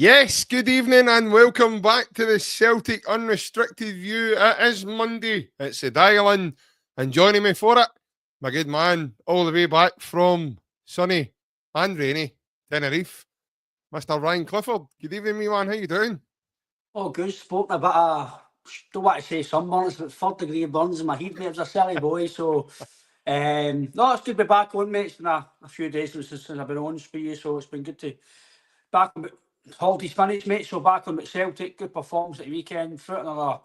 Yes, good evening and welcome back to the Celtic Unrestricted View. It is Monday, it's the dial-in, and joining me for it, my good man, all the way back from sunny and rainy Tenerife, Mr. Ryan Clifford. Good evening, me man, how you doing? Oh, good. Spoken a bit of, don't want to say sunburns, but third-degree burns in my head, mate. It was a silly boy, so... no, it's good to be back on, mate. It's been a few days since I've been on for you, so it's been good to... Back on holidays finished, mate, so back on Celtic. Good performance at the weekend. Through another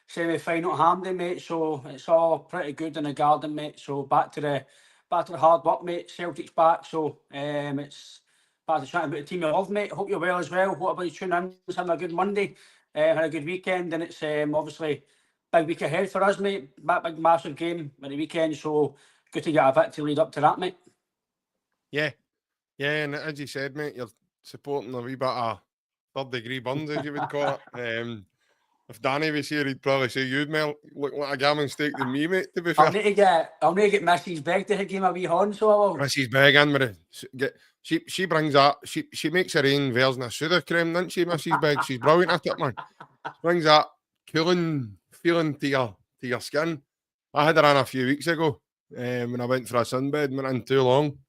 semi-final at Hampden, mate, so it's all pretty good in the garden, mate. So back to the hard work, mate. Celtic's back, so it's... Back to chatting about the team I love, mate. Hope you're well as well. What about you tuning in? It's having a good Monday. Had a good weekend, and it's obviously big week ahead for us, mate. Big massive game at the weekend, so good to get a victory lead up to that, mate. Yeah, and as you said, mate, you're supporting a wee bit of third-degree burns, as you would call it. If Danny was here, he'd probably say you'd look like a gammon steak than me, mate, to be fair. I'll need to get Mrs. Begg to give me a wee horn, so I will. Mrs. Begg in with it. She brings that. She makes her own version of soda cream, doesn't she, Mrs. Begg? She's brilliant at it, man. She brings that cooling feeling to your skin. I had her on a few weeks ago when I went for a sunbed. Went in too long.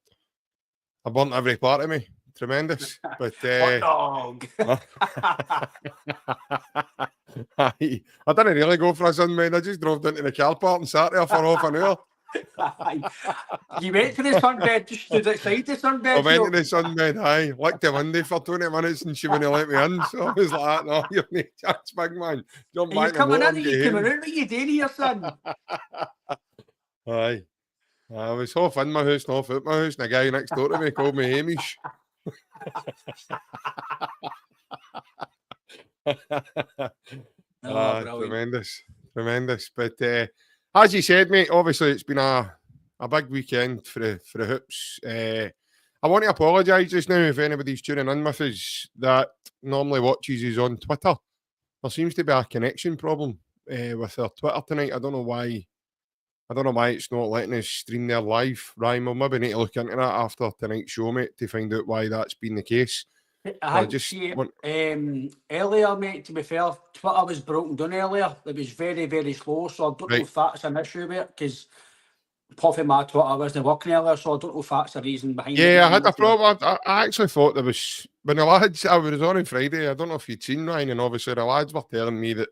I burnt every part of me. Tremendous. But dog. I didn't really go for a sunbed. I just drove down to the car park and sat there for half an hour. You went to the sunbed, just stood outside the sunbed. I went to the sunbed, aye. Licked the window for 20 minutes and she wouldn't let me in. So I was like, no, you're no chance, big man. Jump back in the motor and get you coming out? What are you doing here, son? Aye. I was half in my house and half out my house, and the guy next door to me called me Hamish. Tremendous. But as you said, mate, obviously it's been a big weekend for the Hoops. I want to apologise just now if anybody's tuning in with us that normally watches us on Twitter. There seems to be a connection problem with our Twitter tonight. I don't know why it's not letting us stream there live. Ryan, we'll maybe need to look into that after tonight's show, mate, to find out why that's been the case. Earlier, mate, to be fair, Twitter was broken down earlier. It was very, very slow, so I don't know if that's an issue with it, because probably my Twitter wasn't working earlier, so I don't know if that's the reason behind it. Yeah, I had a problem. I actually thought there was, when the lads, I was on Friday, I don't know if you'd seen Ryan, and obviously the lads were telling me that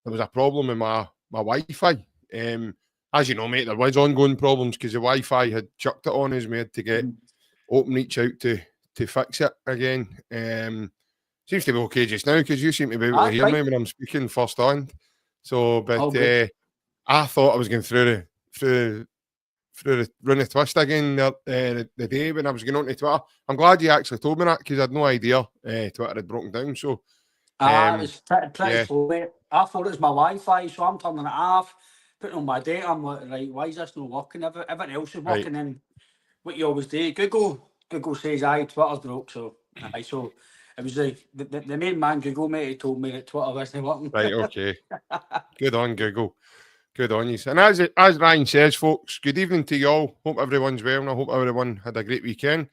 there was a problem with my Wi-Fi. As you know, mate, there was ongoing problems because the Wi-Fi had chucked it on us. We had to get OpenReach out to fix it again. Seems to be okay just now because you seem to be able to hear me when I'm speaking first on. So, but I thought I was going through the run of twist again the day when I was going on to Twitter. I'm glad you actually told me that because I had no idea Twitter had broken down. So, it was pretty slow, mate. I thought it was my Wi-Fi, so I'm turning it off. Putting on my data, I'm like, right, why is this not working? Everything else is working, and what you always do, Google says, aye, Twitter's broke, so so it was the main man, Google, mate, who told me that Twitter wasn't working. Right, okay. Good on Google. Good on you. And as Ryan says, folks, good evening to you all. Hope everyone's well, and I hope everyone had a great weekend.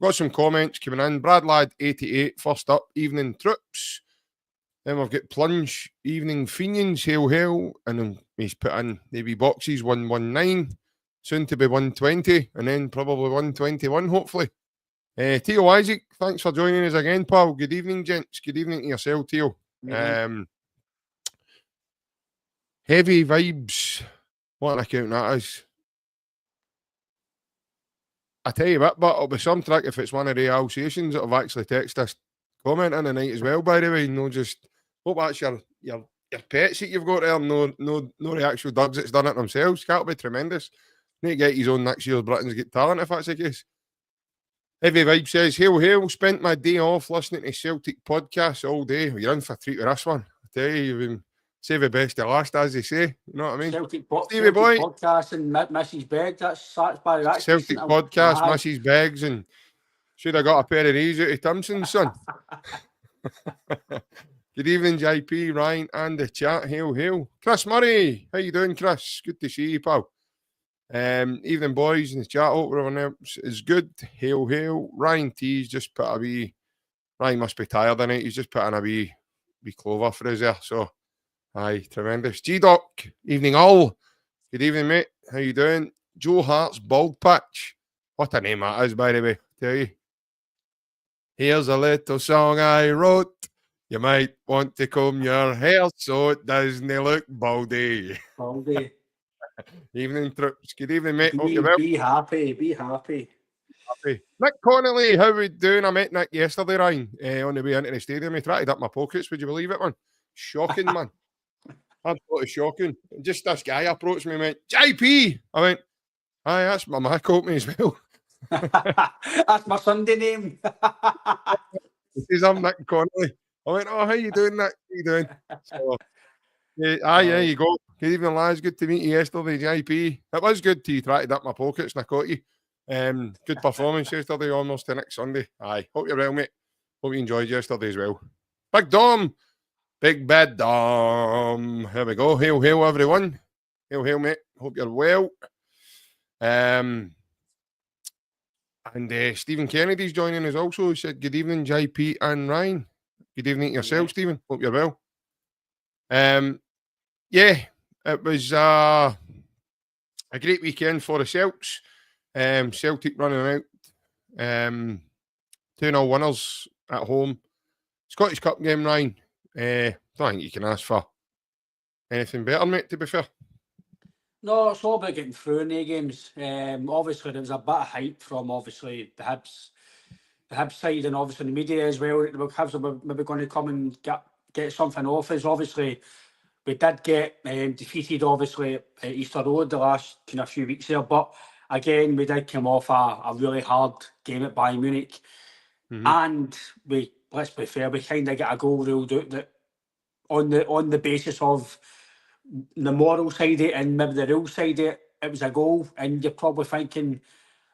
Got some comments coming in. Bradlad88, first up, evening troops. Then we've got Plunge, evening Fenians, hail, and then he's put in maybe boxes 119, soon to be 120, and then probably 121, hopefully. Theo Isaac, thanks for joining us again, pal. Good evening, gents. Good evening to yourself, Theo. Heavy Vibes, what an account that is. I tell you what, but it'll be some trick if it's one of the Alsatians that have actually texted us comment in the night as well, by the way. No, just hope that's your pets that you've got there. No the actual dogs that's done it themselves. That'll be tremendous. Need to get his own next year's Britain's Got Talent if that's the case. Heavy Vibe says, hail, spent my day off listening to Celtic podcasts all day. You're in for a treat with this one. I tell you, you've been save the best to last, as they say. You know what I mean? Celtic podcast and Mrs. Beggs. That's by that. Celtic podcast, Mrs. Beggs, and should have got a pair of these out of Timson's, son. Good evening, JP, Ryan, and the chat. Hail. Chris Murray, how you doing, Chris? Good to see you, pal. Evening, boys, in the chat. Hope everyone else is good. Hail. Ryan T's just put a wee Ryan must be tired of it. He's just put in a wee clover for us there. So, aye, tremendous. G-Doc, evening all. Good evening, mate. How you doing? Joe Hart's Bald Patch. What a name that is, by the way. Tell you. Here's a little song I wrote. You might want to comb your hair so it doesn't look baldy. Baldy. Evening, Trips. Good evening, mate. Hope you're well. Be happy. Be happy. Nick Connolly, how we doing? I met Nick yesterday, Ryan, on the way into the stadium. He tried up my pockets. Would you believe it, man? Shocking, man. Absolutely shocking. Just this guy approached me and went, JP. I went, aye, that's my Mac me as well. That's my Sunday name. He says, I'm Nick Connolly. I went, oh, how you doing, Nick? How you doing? So, yeah, there you go. Good evening, lads. Good to meet you yesterday, JP. It was good to you tried up my pockets and I caught you. Good performance yesterday, almost to next Sunday. Aye, hope you're well, mate. Hope you enjoyed yesterday as well. Big Dom. Big Bad Dom. Here we go. Hail, hail, everyone. Hail, hail, mate. Hope you're well. And Stephen Kennedy's joining us also. He said, good evening, JP and Ryan. Good evening to yourself, Stephen. Hope you're well. Yeah, it was a great weekend for the Celts. Celtic running out. 2-0 winners at home. Scottish Cup game, Ryan. Don't think you can ask for anything better, mate, to be fair. No, it's all about getting through in the games. Obviously, there was a bit of hype from, obviously, the Hibs side and obviously the media as well. The Hibs were maybe going to come and get something off us. Obviously, we did get defeated, obviously, at Easter Road the last kind of few weeks there. But again, we did come off a really hard game at Bayern Munich. Mm-hmm. And let's be fair, we kind of get a goal ruled out that on the basis of the moral side of it and maybe the real side of it, it was a goal. And you're probably thinking,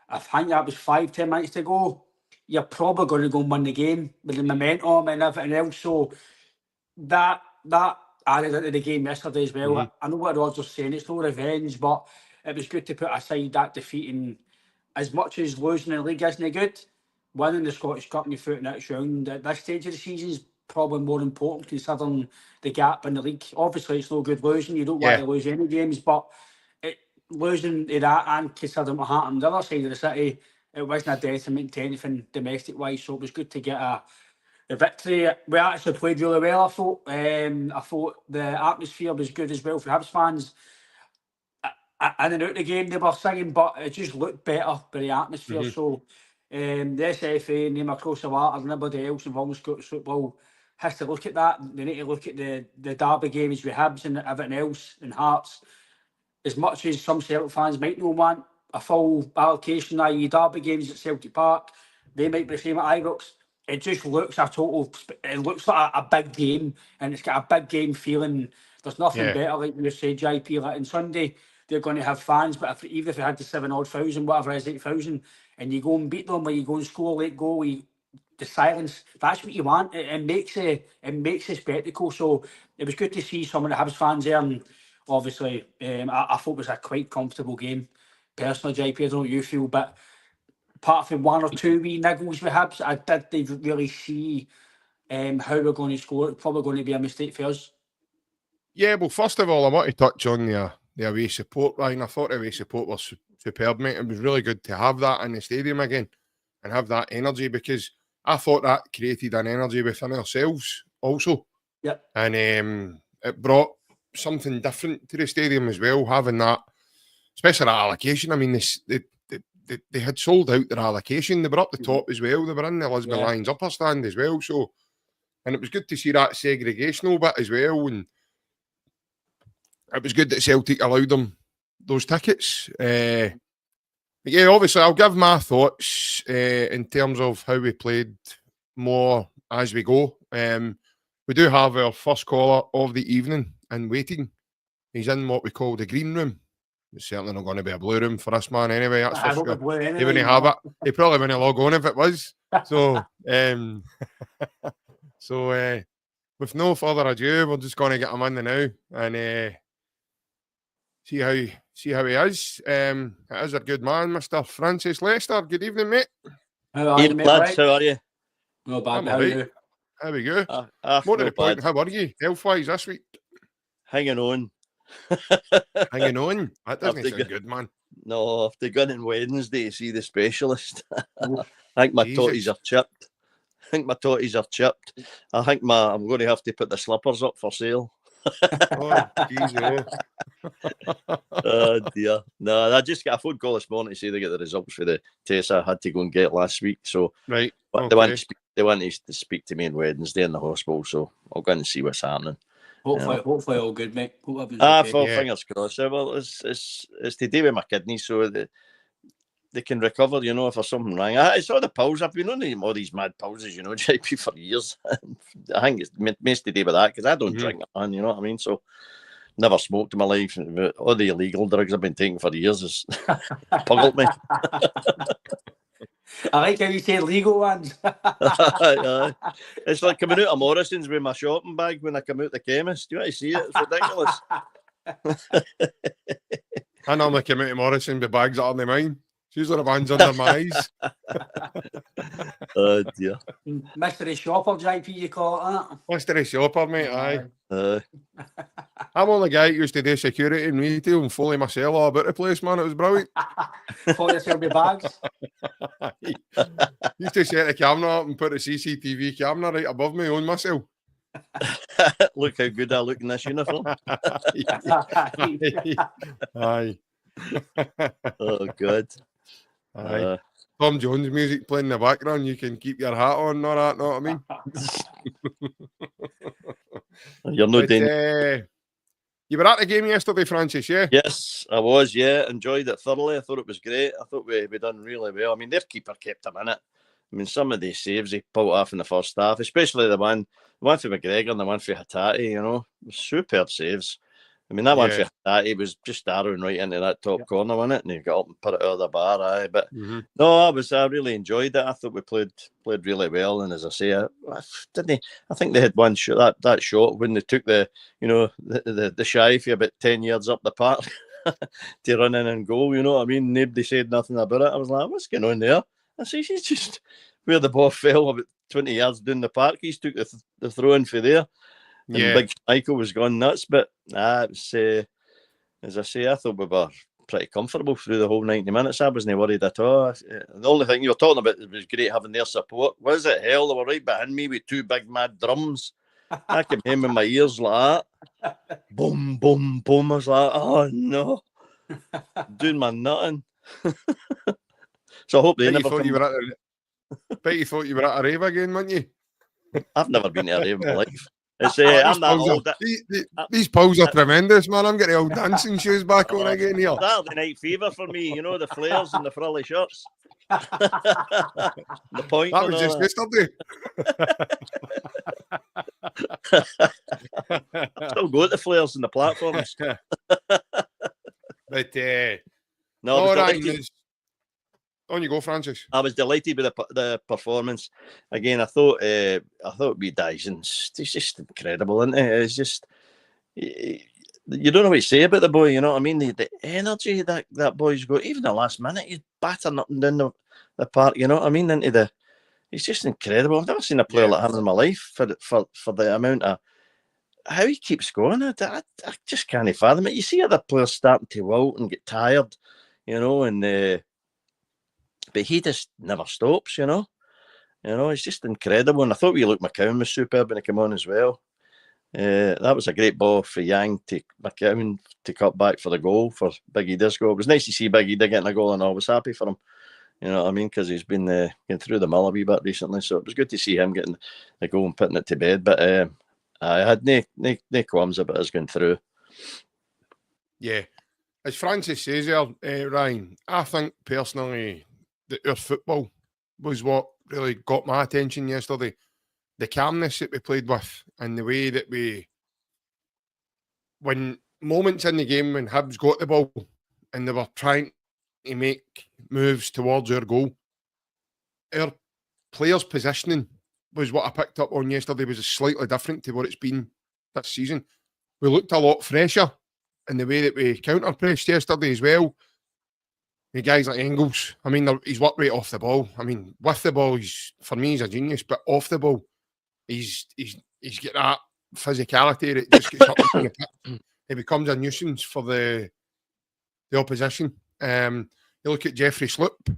I think that was 5-10 minutes to go, you're probably going to go and win the game with the momentum and everything else. So that added into the game yesterday as well. Mm-hmm. I know what Rod's just saying, it's no revenge, but it was good to put aside that defeat. And as much as losing the league isn't good, winning the Scottish Cup and your foot in next round at this stage of the season is probably more important considering the gap in the league. Obviously, it's no good losing. You don't want to lose any games, but losing to that and considering what happened on the other side of the city, it wasn't a detriment to anything domestic-wise, so it was good to get a victory. We actually played really well, I thought. I thought the atmosphere was good as well for Hibs fans. In and out the game, they were singing, but it just looked better for the atmosphere. Mm-hmm. So the SFA, name across the water, and everybody else involved in Scottish football has to look at that. They need to look at the derby games with Hibs and everything else and Hearts. As much as some Celtic fans might not want a full allocation, i.e. derby games at Celtic Park, they might be the same at Ibrox. It just looks it looks like a big game, and it's got a big game feeling. There's nothing better, like you said, JP, like on Sunday, they're going to have fans, but even if they had the 7,000, whatever it is, 8,000, and you go and beat them, or you go and score a late goal, the silence, that's what you want. It makes a spectacle. So it was good to see some of the Hibs fans there, and obviously I thought it was a quite comfortable game. Personally, JP, I don't know what you feel, but apart from one or two wee niggles with Hibs, I didn't really see how we're going to score. It's probably going to be a mistake for us. Yeah, well, first of all, I want to touch on the away support, Ryan. I thought the away support was superb, mate. It was really good to have that in the stadium again and have that energy, because I thought that created an energy within ourselves also. Yep. And it brought something different to the stadium as well, having that, especially that allocation. I mean, they had sold out their allocation. They were up the top as well. They were in the Lisbon Lions upper stand as well. So, and it was good to see that segregational bit as well. And it was good that Celtic allowed them those tickets. Yeah, obviously, I'll give my thoughts in terms of how we played more as we go. We do have our first caller of the evening in waiting. He's in what we call the green room. It's certainly not going to be a blue room for this man anyway. That's for sure. He wouldn't have it. He probably wouldn't log on if it was. So, with no further ado, we're just going to get him in now and see how he is. It is a good man, Mr. Francis Lester. Good evening, mate. How are you, lads? How are you? No bad. I'm How all are right. you? There we go. More to No the point, bad. how are you health-wise this week? Hanging on. Hanging on. That doesn't After sound good, man. No, after going on Wednesday to see the specialist. Oh, I think my Jesus. totties are chipped. I think I'm going to have to put the slippers up for sale. Oh, geez, Oh dear. No, I just got a phone call this morning to say they get the results for the test I had to go and get last week. So Right. but they want to speak to me on Wednesday in the hospital, so I'll go and see what's happening. hopefully all good, mate. Hope everything's okay. For Yeah. fingers crossed. Well, it's to do with my kidneys, so they can recover, you know, if there's something wrong. I saw the pills. I've been on all these mad pills, you know, JP for years. I think it's most to do with that because I don't drink, man, you know what I mean? So never smoked in my life. All the illegal drugs I've been taking for years has puggled me. I like how you say legal ones. It's like coming out of Morrison's with my shopping bag when I come out the chemist. Do you want to see it? It's ridiculous. I normally come out to Morrison with bags that aren't mine. She's the ones under my eyes. Oh dear. Mystery shopper, JP, you call it that? Mystery shopper, mate, aye. Uh, I'm only guy that used to do security and retail and follow myself all about the place, man. It was brilliant. Follow yourself with bags. Used to set the camera up and put the CCTV camera right above me on myself. look how good I look in this uniform. Aye. Oh God. Aye. Tom Jones music playing in the background. You can keep your hat on and all that, know what I mean? You're not doing. You were at the game yesterday, Francis, yeah? Yes, I was. Yeah, enjoyed it thoroughly. I thought it was great. I thought we done really well. I mean, their keeper kept him in it. I mean, some of the saves he pulled off in the first half, especially the one for McGregor and the one for Hattati, you know, superb saves. I mean, that one for Hattati was just arrowing right into that top corner, wasn't it? And he got up and put it out of the bar, aye. But no, I really enjoyed it. I thought we played really well. And as I say, I think they had one shot, that shot when they took the shy for about 10 yards up the park to run in and goal, you know what I mean? Nobody said nothing about it. I was like, what's going on there? I say, he's just where the ball fell about 20 yards down the park. He's took the throw in for there. And Big Michael was going nuts. But it was, as I say, I thought we were pretty comfortable through the whole 90 minutes. I wasn't worried at all. The only thing you were talking about, it was great having their support. Was it hell? They were right behind me with two big mad drums. I came home in my ears like that. Boom, boom, boom. I was like, oh no. Doing my nutting. So I hope they never come. Bet you thought you were at a rave again, weren't you? I've never been to a rave in my life. It's, I'm that old. These poles are tremendous, man. I'm getting old dancing shoes back on again here. Saturday night fever for me, you know, the flares and the frilly shirts. The point. That was just yesterday. Still go to the flares and the platforms. But no, on you go, Francis. I was delighted with the performance. Again, I thought Dyson's he's just incredible, isn't he? It's just you don't know what to say about the boy. You know what I mean? The energy that boy's got. Even the last minute, he's battering up and down the park. You know what I mean? He's just incredible. I've never seen a player like him in my life for the amount of how he keeps going. I just can't fathom it. You see other players starting to wilt and get tired, you know, and. But he just never stops, you know. It's just incredible. And I thought Luke McCowan was superb when he came on as well. That was a great ball for Yang to McCowan to cut back for the goal for Biggie Disco. It was nice to see Biggie getting a goal, and I was happy for him. You know what I mean? Because he's been getting through the mill a wee bit recently, so it was good to see him getting the goal and putting it to bed. But I had no qualms about us going through. Yeah, as Francis says there, Ryan, I think personally that our football was what really got my attention yesterday. The calmness that we played with and the way that when moments in the game when Hibs got the ball and they were trying to make moves towards our goal, our players' positioning was what I picked up on yesterday was slightly different to what it's been this season. We looked a lot fresher in the way that we counter-pressed yesterday as well. with guys like Engels. I mean, his work rate off the ball. I mean, with the ball, for me, he's a genius. But off the ball, he's got that physicality that just gets up on your pitch. He becomes a nuisance for the opposition. You look at Jeffrey Sloop.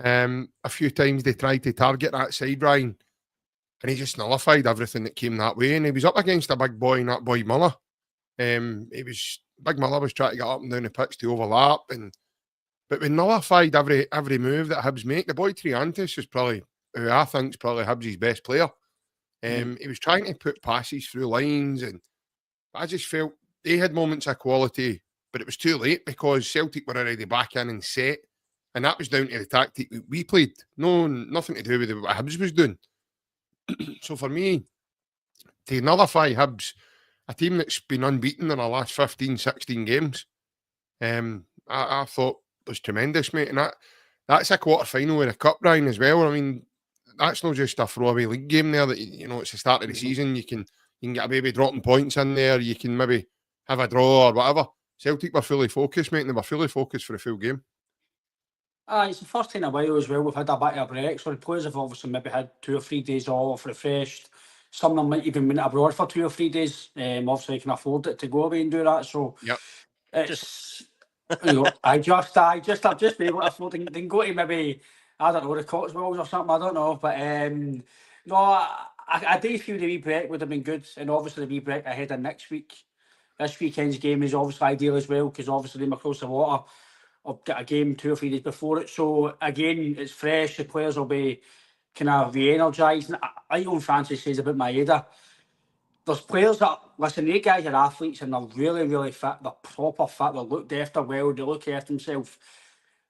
A few times they tried to target that side line, and he just nullified everything that came that way. And he was up against a big boy, and that boy Muller. Big Muller was trying to get up and down the pitch to overlap, but we nullified every move that Hibs make. The boy Triantis is probably, who I think is probably Hibs' best player. He was trying to put passes through lines, and I just felt they had moments of quality, but it was too late because Celtic were already back in and set, and that was down to the tactic that we played. Nothing to do with what Hibs was doing. So for me, to nullify Hibs, a team that's been unbeaten in the last 15, 16 games, I thought was tremendous, mate. And that's a quarter-final in a cup, Ryan, as well. I mean, that's not just a throwaway league game there that, it's the start of the season. You can get a baby dropping points in there. You can maybe have a draw or whatever. Celtic were fully focused, mate, and they were fully focused for a full game. It's the first time in a while as well we've had a bit of a break. So the players have obviously maybe had 2 or 3 days off, refreshed. Some of them might even went abroad for 2 or 3 days. Obviously, you can afford it to go away and do that. So it's I've just been able to afford to go to maybe, I don't know, the Cotswolds or something. I don't know, but no, I do feel the wee break would have been good, and obviously the wee break ahead of next week. This weekend's game is obviously ideal as well because obviously they're across the water. I've got a game 2 or 3 days before it, so again it's fresh. The players will be kind of re-energised. Like Owen Francis says about Maeda, there's players that, listen, these guys are athletes and they're really, really fit. They're proper fit. They're looked after well. They look after themselves.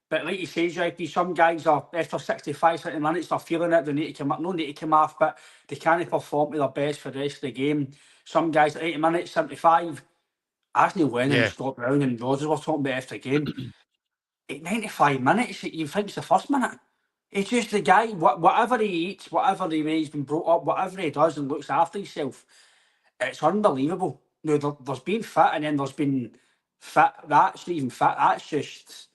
But like you say, JP, some guys are, after 65, 70 minutes, they're feeling it. They need to come up. No need to come off, but they can't perform to their best for the rest of the game. Some guys at 80 minutes, 75, as Neil Lennon and Scott Brown and Rodgers were talking about after the game, at 95 minutes, you think it's the first minute. It's just the guy, whatever he eats, whatever the way he's been brought up, whatever he does and looks after himself, it's unbelievable. There's been fit and then there's been fit. That's not even fit. That's just,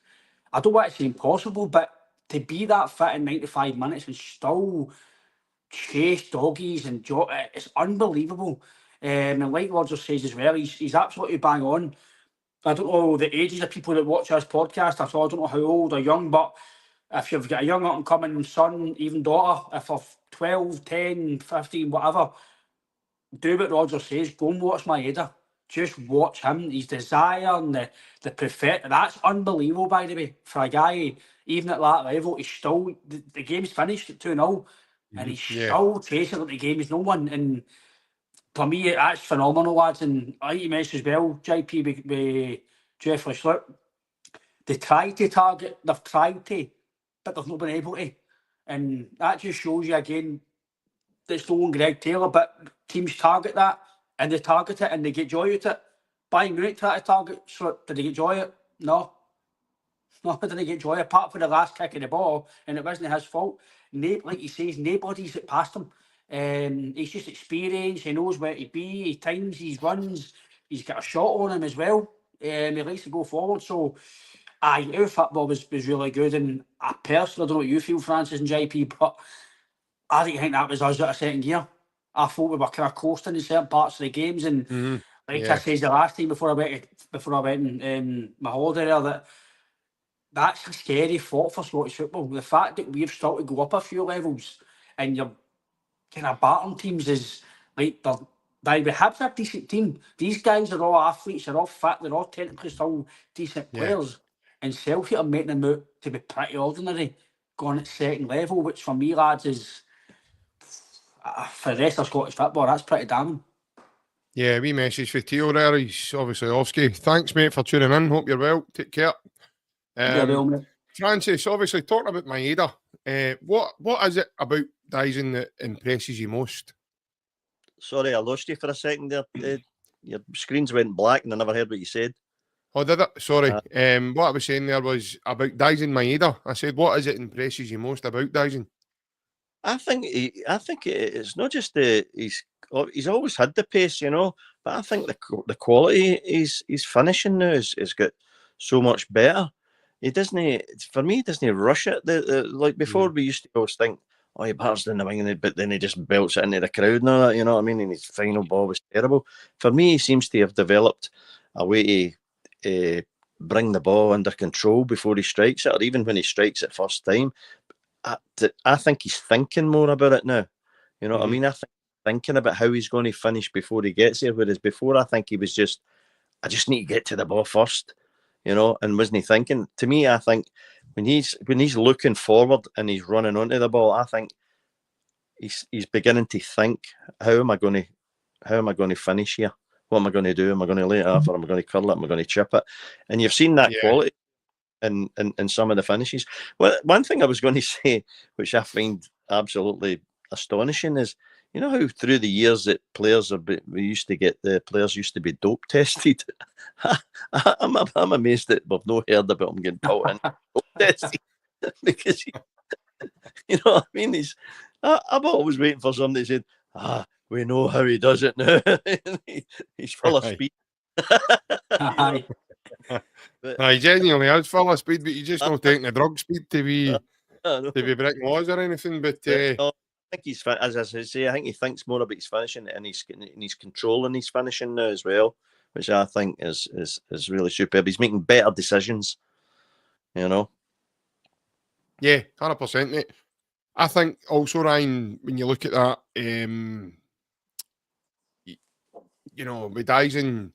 I don't want to say impossible, but to be that fit in 95 minutes and still chase doggies and it's unbelievable. And like Roger says as well, he's absolutely bang on. I don't know the ages of people that watch this podcast. I don't know how old or young, but if you've got a young up-and-coming son, even daughter, if they're 12, 10, 15, whatever, do what Roger says. Go and watch Maeda. Just watch him. His desire and the perfect. That's unbelievable, by the way. For a guy, even at that level, he's still, the game's finished at 2-0, and he's still chasing like the game is no one. And for me, that's phenomenal, lads. And like you mentioned as well, JP with Jeffrey Sloop, they've tried to, but they've not been able to. And that just shows you again, it's no Greg Taylor, but teams target that, and they target it, and they get joy out of it. Bayern Munich try to target Sloop. Did they get joy out? No. No, did they get joy apart from the last kick of the ball, and it wasn't his fault. Like he says, nobody's that passed him. He's just experienced. He knows where to be. He times his runs. He's got a shot on him as well. He likes to go forward. So, our football was really good. And I personally don't know what you feel, Francis and JP, but I think that was us at a second gear. I thought we were kind of coasting in certain parts of the games, and I said the last time before I went in my holiday there, that's a scary thought for Scottish football. The fact that we've started to go up a few levels and you're kind of battering teams is like they have a decent team. These guys are all athletes, they're all fit, they're all technically still decent players. And Celtic are making them out to be pretty ordinary, going at second level, which for me, lads, is for the rest of Scottish football, that's pretty damning. Yeah, wee message for Theo there. He's obviously Ofsky. Thanks, mate, for tuning in. Hope you're well. Take care. Francis, obviously, talking about Maeda, what is it about Dyson that impresses you most? Sorry, I lost you for a second there. Your screens went black and I never heard what you said. Oh, did it? Sorry. What I was saying there was about Dyson Maeda. I said, what is it impresses you most about Dyson? I think it's not just he's always had the pace, but I think the quality he's finishing now is got so much better. he doesn't. For me, he doesn't rush it. Like before, we used to always think, oh, he bars in the wing, but then he just belts it into the crowd and all that. You know what I mean? And his final ball was terrible. For me, he seems to have developed a way to bring the ball under control before he strikes it, or even when he strikes it first time. I think he's thinking more about it now. You know what I mean? I think thinking about how he's going to finish before he gets there. Whereas before, I think he was just, I just need to get to the ball first, you know, and wasn't he thinking? To me, I think when he's looking forward and he's running onto the ball, I think he's beginning to think, how am I going to finish here? What am I going to do? Am I going to lay it off, or am I going to curl it? Am I going to chip it? And you've seen that quality in some of the finishes. Well, one thing I was going to say, which I find absolutely astonishing, is you know how through the years that the players used to be dope tested. I'm amazed that we've not heard about them getting put in dope tested because you know what I mean. I'm always waiting for somebody to say, we know how he does it now. He's full of speed. He genuinely is full of speed, but you just not taking the drug speed to be breaking laws or anything. But I think he's, as I say, I think he thinks more about his finishing, and he's controlling his finishing now as well, which I think is really superb. He's making better decisions, you know. Yeah, 100%, mate. I think also, Ryan, when you look at that, you know, with Dyson,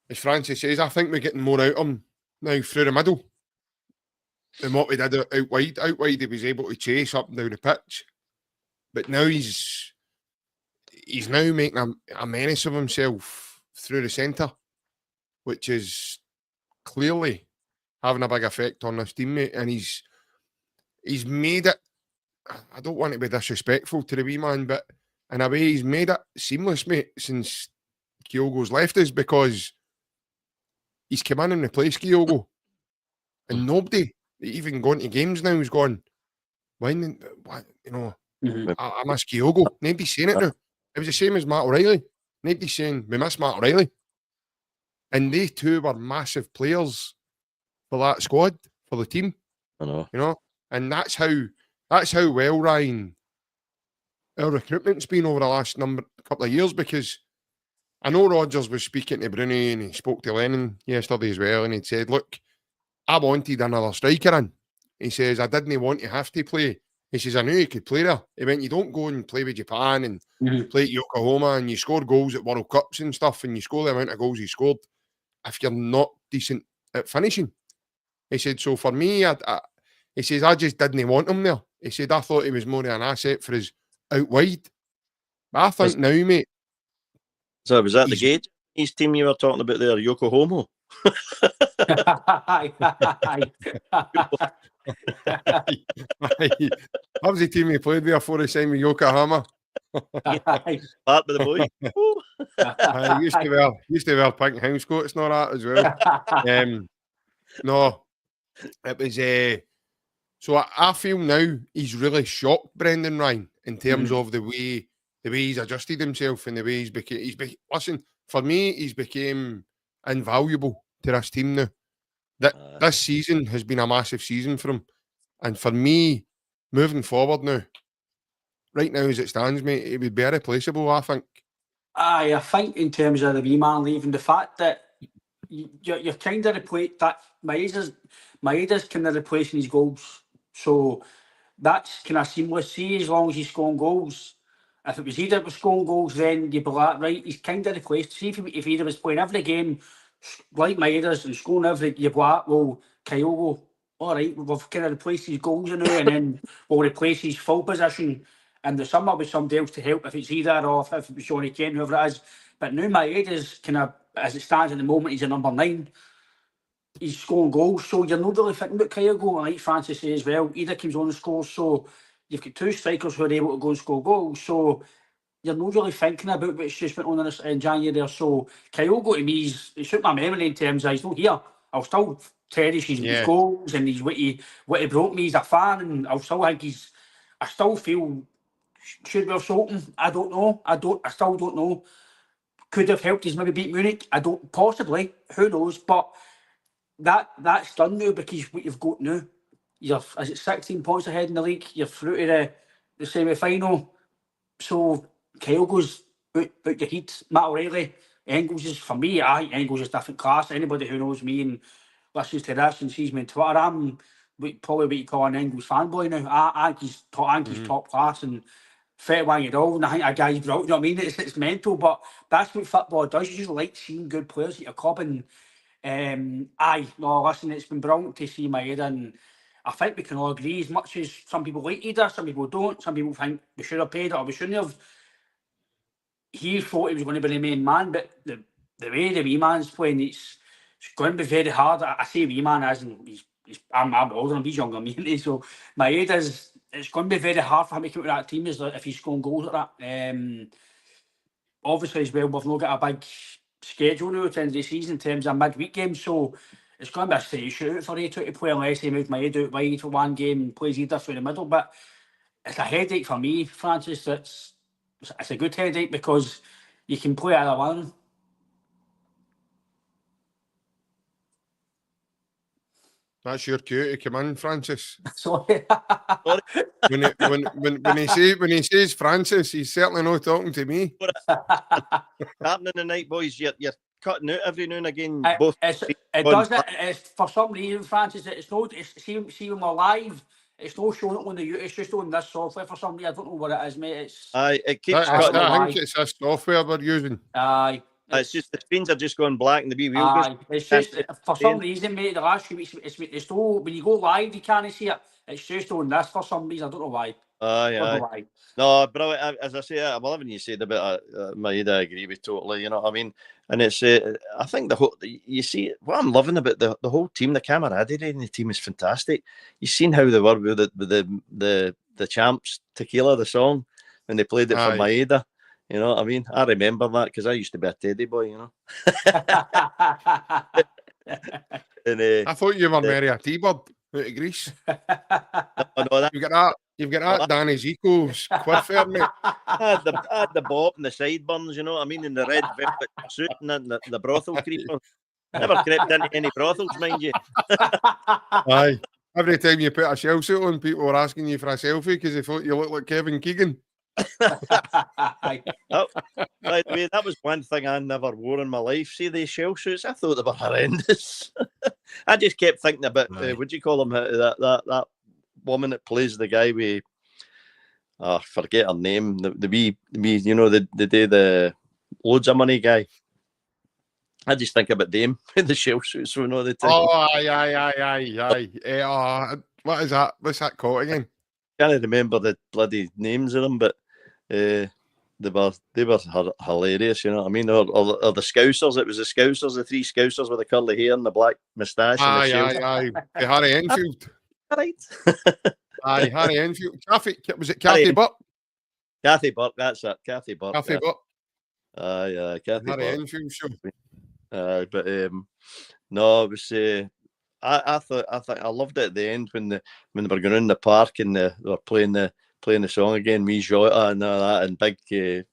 as Francis says, I think we're getting more out of him now through the middle than what we did out wide. Out wide, he was able to chase up and down the pitch, but now he's now making a menace of himself through the centre, which is clearly having a big effect on this teammate, and he's made it. I don't want to be disrespectful to the wee man, but in a way, he's made it seamless, mate, since Kyogo's left us, because he's come in and replaced Kyogo, and nobody, even going to games now, is going, when, you know, I miss Kyogo. Nobody's saying it now. It was the same as Matt O'Reilly. Nobody's saying, we miss Matt O'Reilly. And they two were massive players for that squad, for the team. I know. You know? And that's how well, Ryan, our recruitment's been over the last couple of years, because I know Rodgers was speaking to Bruni and he spoke to Lennon yesterday as well, and he said, look, I wanted another striker in. He says, I didn't want to have to play. He says, I knew he could play there. He went, you don't go and play with Japan and play at Yokohama and you score goals at World Cups and stuff, and you score the amount of goals he scored if you're not decent at finishing. He said, so for me, he says, I just didn't want him there. He said, I thought he was more of an asset for us out wide. But I think now, mate. So was that the Gage? His team you were talking about there, Yokohama? That was the team he played with before he signed with Yokohama. Part with the boy. Used to wear pink house coats and all that as well. No, it was. So I feel now he's really shocked Brendan Ryan in terms of the way he's adjusted himself and the way listen, for me, he's became invaluable to this team now. This season has been a massive season for him, and for me, moving forward now, right now as it stands, mate, he would be irreplaceable, I think. I think in terms of the wee man leaving, the fact that you're kind of replaced that Maeda's kind of replacing his goals, so that's kind of seamless. See, as long as he's scoring goals. If it was either was scoring goals, then you'd be like, right, he's kind of replaced. See, if either was playing every game like Maeda's and scoring every, you'd be like, well, Kyogo, all right, we've kind of replaced his goals now, and then we'll replace his full position, and there's somewhere with somebody else to help if it's either, or if it was Johnny Kane, whoever it is. But now Maeda's kind of, as it stands at the moment, he's a number 9. He's scoring goals, so you're not really thinking about Kyogo, like Francis says as well. Either comes on and scores, so you've got two strikers who are able to go and score goals, so you're not really thinking about what's just went on in January there. So Kyogo to me, it shook my memory in terms of he's not here. I'll still cherish his goals and what he brought me as a fan, and I'll still think I still feel should we have sold him? I don't know. I still don't know. Could have helped us maybe beat Munich. I don't, possibly. Who knows? But that's done now because what you've got now, you're 16 points ahead in the league. You're through to the semi-final. So Kyle goes out your heat. Matt O'Reilly, Engels is, for me, I think Engels is different class. Anybody who knows me and listens to this and sees me on Twitter, I'm probably what you call an Engels fanboy now. I think he's top class and 31-year-old, and I think that guy's brilliant. You know what I mean? It's mental, but that's what football does. You just like seeing good players at your club. And listen, it's been brilliant to see Maeda, and I think we can all agree, as much as some people like Ida, some people don't, some people think we should have paid it or we shouldn't have. He thought he was going to be the main man, but the way the wee man's playing, it's going to be very hard. I say wee man as in I'm older than him, he's younger than me, so Maeda's, it's going to be very hard for him to come out of that team if he's scoring goals like that. Obviously as well, we've not got a big schedule now at the end of the season in terms of midweek games, so it's going to be a straight shootout for A2 to play unless he moves Maeda out wide for one game and plays Ida through the middle. But it's a headache for me, Francis. It's a good headache because you can play either one. That's your cue to come in, Francis. Sorry. When he says Francis, he's certainly not talking to me. Happening tonight, boys. You're cutting out every now and again. It does. For some reason, Francis, it's not. See when we're live, it's not showing it on the YouTube. It's just on this software for some reason. I don't know what it is, mate. It keeps cutting. I think it's this software we're using. Aye. It's just the screens are just going black and the wee wheel goes. It's just for some reason, mate. The last few weeks, it's still when you go live, you can't see it. It's just on this for some reason. I don't know why. Aye. No, but as I say, I'm loving you said about Maeda. I agree with totally. You know what I mean? And it's I think the whole, you see what I'm loving about the whole team. The camaraderie in the team is fantastic. You've seen how they were with the champs tequila, the song, when they played it for Maeda. You know what I mean? I remember that because I used to be a teddy boy, you know. And, I thought you were Mary a T-bird out of Greece. No, You've got that Danny Zico's quiff there, mate. I had the bob and the sideburns, you know what I mean, and the red velvet suit and the brothel creeper. Never crept into any brothels, mind you. Aye. Every time you put a shell suit on, people were asking you for a selfie because they thought you looked like Kevin Keegan. By the way, that was one thing I never wore in my life. See these shell suits? I thought they were horrendous. I just kept thinking about what do you call him? That woman that plays the guy with forget her name. The wee you know the day the loads of money guy. I just think about them in the shell suits all the time. Oh, aye. What is that? What's that called again? I can't remember the bloody names of them, but they were hilarious, you know what I mean? Or the Scousers. It was the Scousers, the three Scousers with the curly hair and the black moustache. Aye. Harry Enfield. Right. Aye, Harry Enfield. Was it Kathy Buck? Kathy Buck, that's it. Kathy Buck. Kathy Buck. Aye, Kathy Buck. Harry Enfield show. But no, it was. I thought I loved it at the end when they were going in the park and they were playing the song again, Me Jota and all that, and Big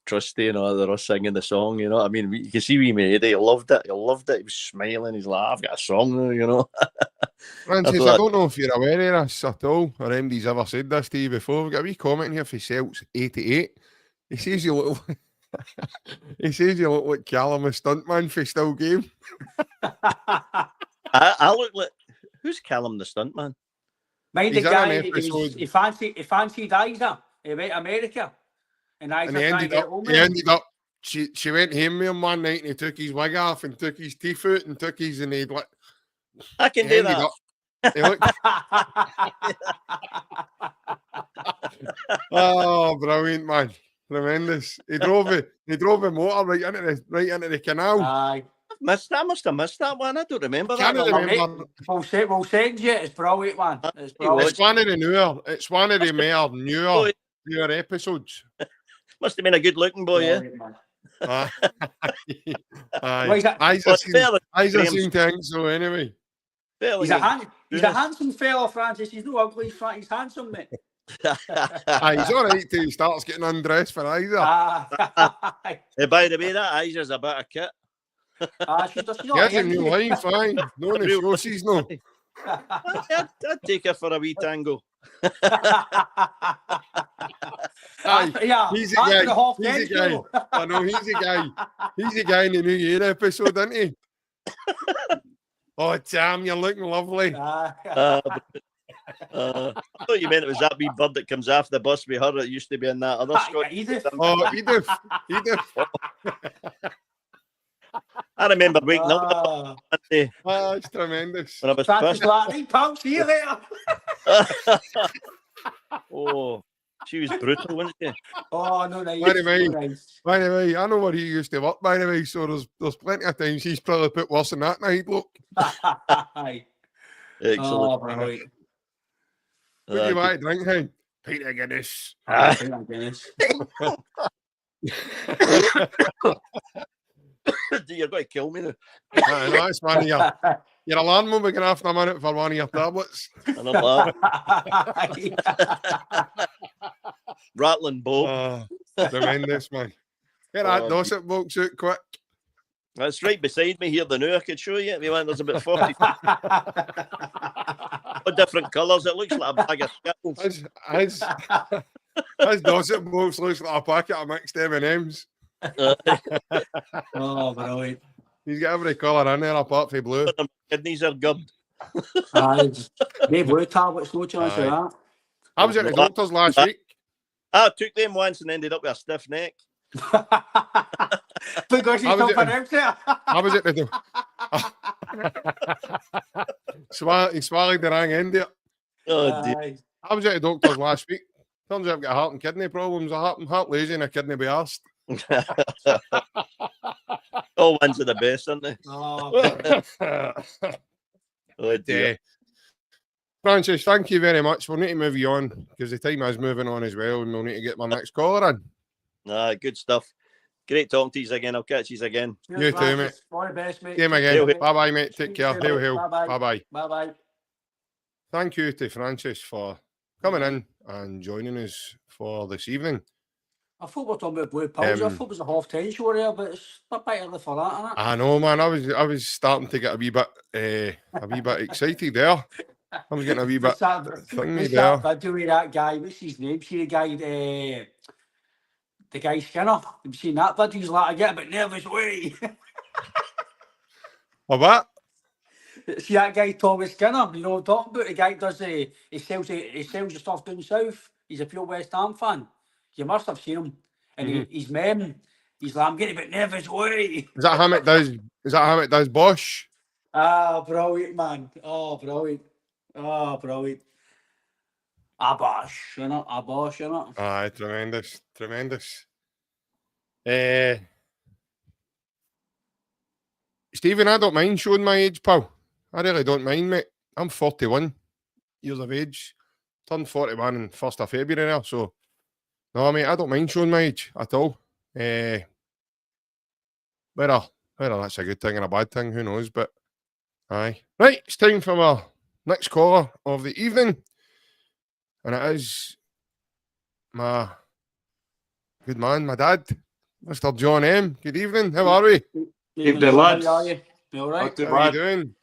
Trusty and all that. They were singing the song, you know what I mean? You can see we made it. He loved it. He was smiling. He's like, I've got a song now, you know. Francis, I don't know if you're aware of this at all, or MD's ever said this to you before. We've got a wee comment here for Celts 88. He says you look like Callum, a stuntman for Still Game. I look like, who's Callum the stuntman? Mind the guy, he fancied Isa. He went to America. And he ended up, she went home with him one night and he took his wig off and took his teeth out and took his, and he'd like, I can do that. He looked, oh, brilliant, man. Tremendous. He drove a motor right into the canal. Aye. I must have missed that one. I don't remember that. We'll send you. It's brilliant, man. It's one of the newer episodes. Must have been a good looking boy, yeah. I seen things, so anyway. He's a handsome fella, Francis. He's no ugly. He's handsome, mate. He's all right till he starts getting undressed for Isa. By the way, that Isa's a bit of kit. She's not Get a here. new life, aye. No one Real- shows she's no. I'd take her for a wee tango. Aye, Yeah, he's a after guy. the half He's a ten guy. show. I know he's a guy. He's a guy in the New Year episode, isn't he? Oh, Tam, you're looking lovely. I thought you meant it was that wee bird that comes off the bus with her that used to be in that other Scottish. Edith. Oh, Edith. I remember waking up Ah, one day Oh, it's tremendous. when I was Francis pissed. like, right, pal, see you later. Oh, she was brutal, wasn't she? Oh, no, nice. By the way, no nice. By the way, I know where he used to work, by the way, so there's plenty of times he's probably put worse than that night, look. Aye. Excellent. Oh, brilliant. What do you want to drink, hen? Pint of Guinness. Ah, thank goodness. You're going to kill me now. Aye, no, it's one of your alarm will be going after a minute for one of your tablets. And I'm like, rattling Bob. Tremendous, man. Get that Dorset box out quick. That's right beside me here, the new I could show you. If you want, there's about 40 different colours. It looks like a bag of skittles. His Dorset box looks like a packet of mixed M&Ms. Oh, brilliant. He's got every colour in there apart from blue. My kidneys are good. Aye. No blue tablets, no chance of that. I was at the doctor's last week. I took them once and ended up with a stiff neck. Because he's something else there. I was at the he swallowed the wrong end there. Oh, dear. I was at the doctor's last week. Turns out I've got heart and kidney problems. I'm heart lazy and a kidney be arsed. All ones are the best, aren't they? Oh, Oh, dear. Francis, thank you very much. We'll need to move you on because the time is moving on as well, and we'll need to get my next caller in. Good stuff. Great talking to you again. I'll catch you again. You too, mate. All the best, mate. Game Hail, again. hail. Bye bye, mate. Take care. Hail, hail. Bye-bye. Bye bye. Bye-bye. Thank you to Francis for coming in and joining us for this evening. I thought we were talking about blue pills. I thought it was a half-10 show there, but it's a bit early for that, isn't it? I know, man. I was starting to get a wee bit excited there. I was getting a wee bit thingy What's there. that video with that guy? What's his name? See the guy, the guy Skinner. Have you seen that video? He's like, I get a bit nervous, wait. What? See that guy, Thomas Skinner? You know what I'm talking about? The guy does he sells the stuff down south. He's a pure West Ham fan. You must have seen him. And he's mem. He's like, I'm getting a bit nervous, wait. Is that how it does? Is that how it does, Bosch? Ah, brilliant, man. Oh, brilliant. Oh, brilliant. A Bosch, you know? Aye, tremendous, tremendous. Stephen, I don't mind showing my age, pal. I really don't mind, mate. I'm 41 years of age. Turned 41 on 1st of February now, so no, mate, I don't mind showing my age at all. Whether that's a good thing or a bad thing, who knows, but aye. Right, it's time for our next caller of the evening. And it is my good man, my dad, Mr. John M. Good evening, how are we? Evening, lads. How are you? You all right? Good, How are you lad. doing?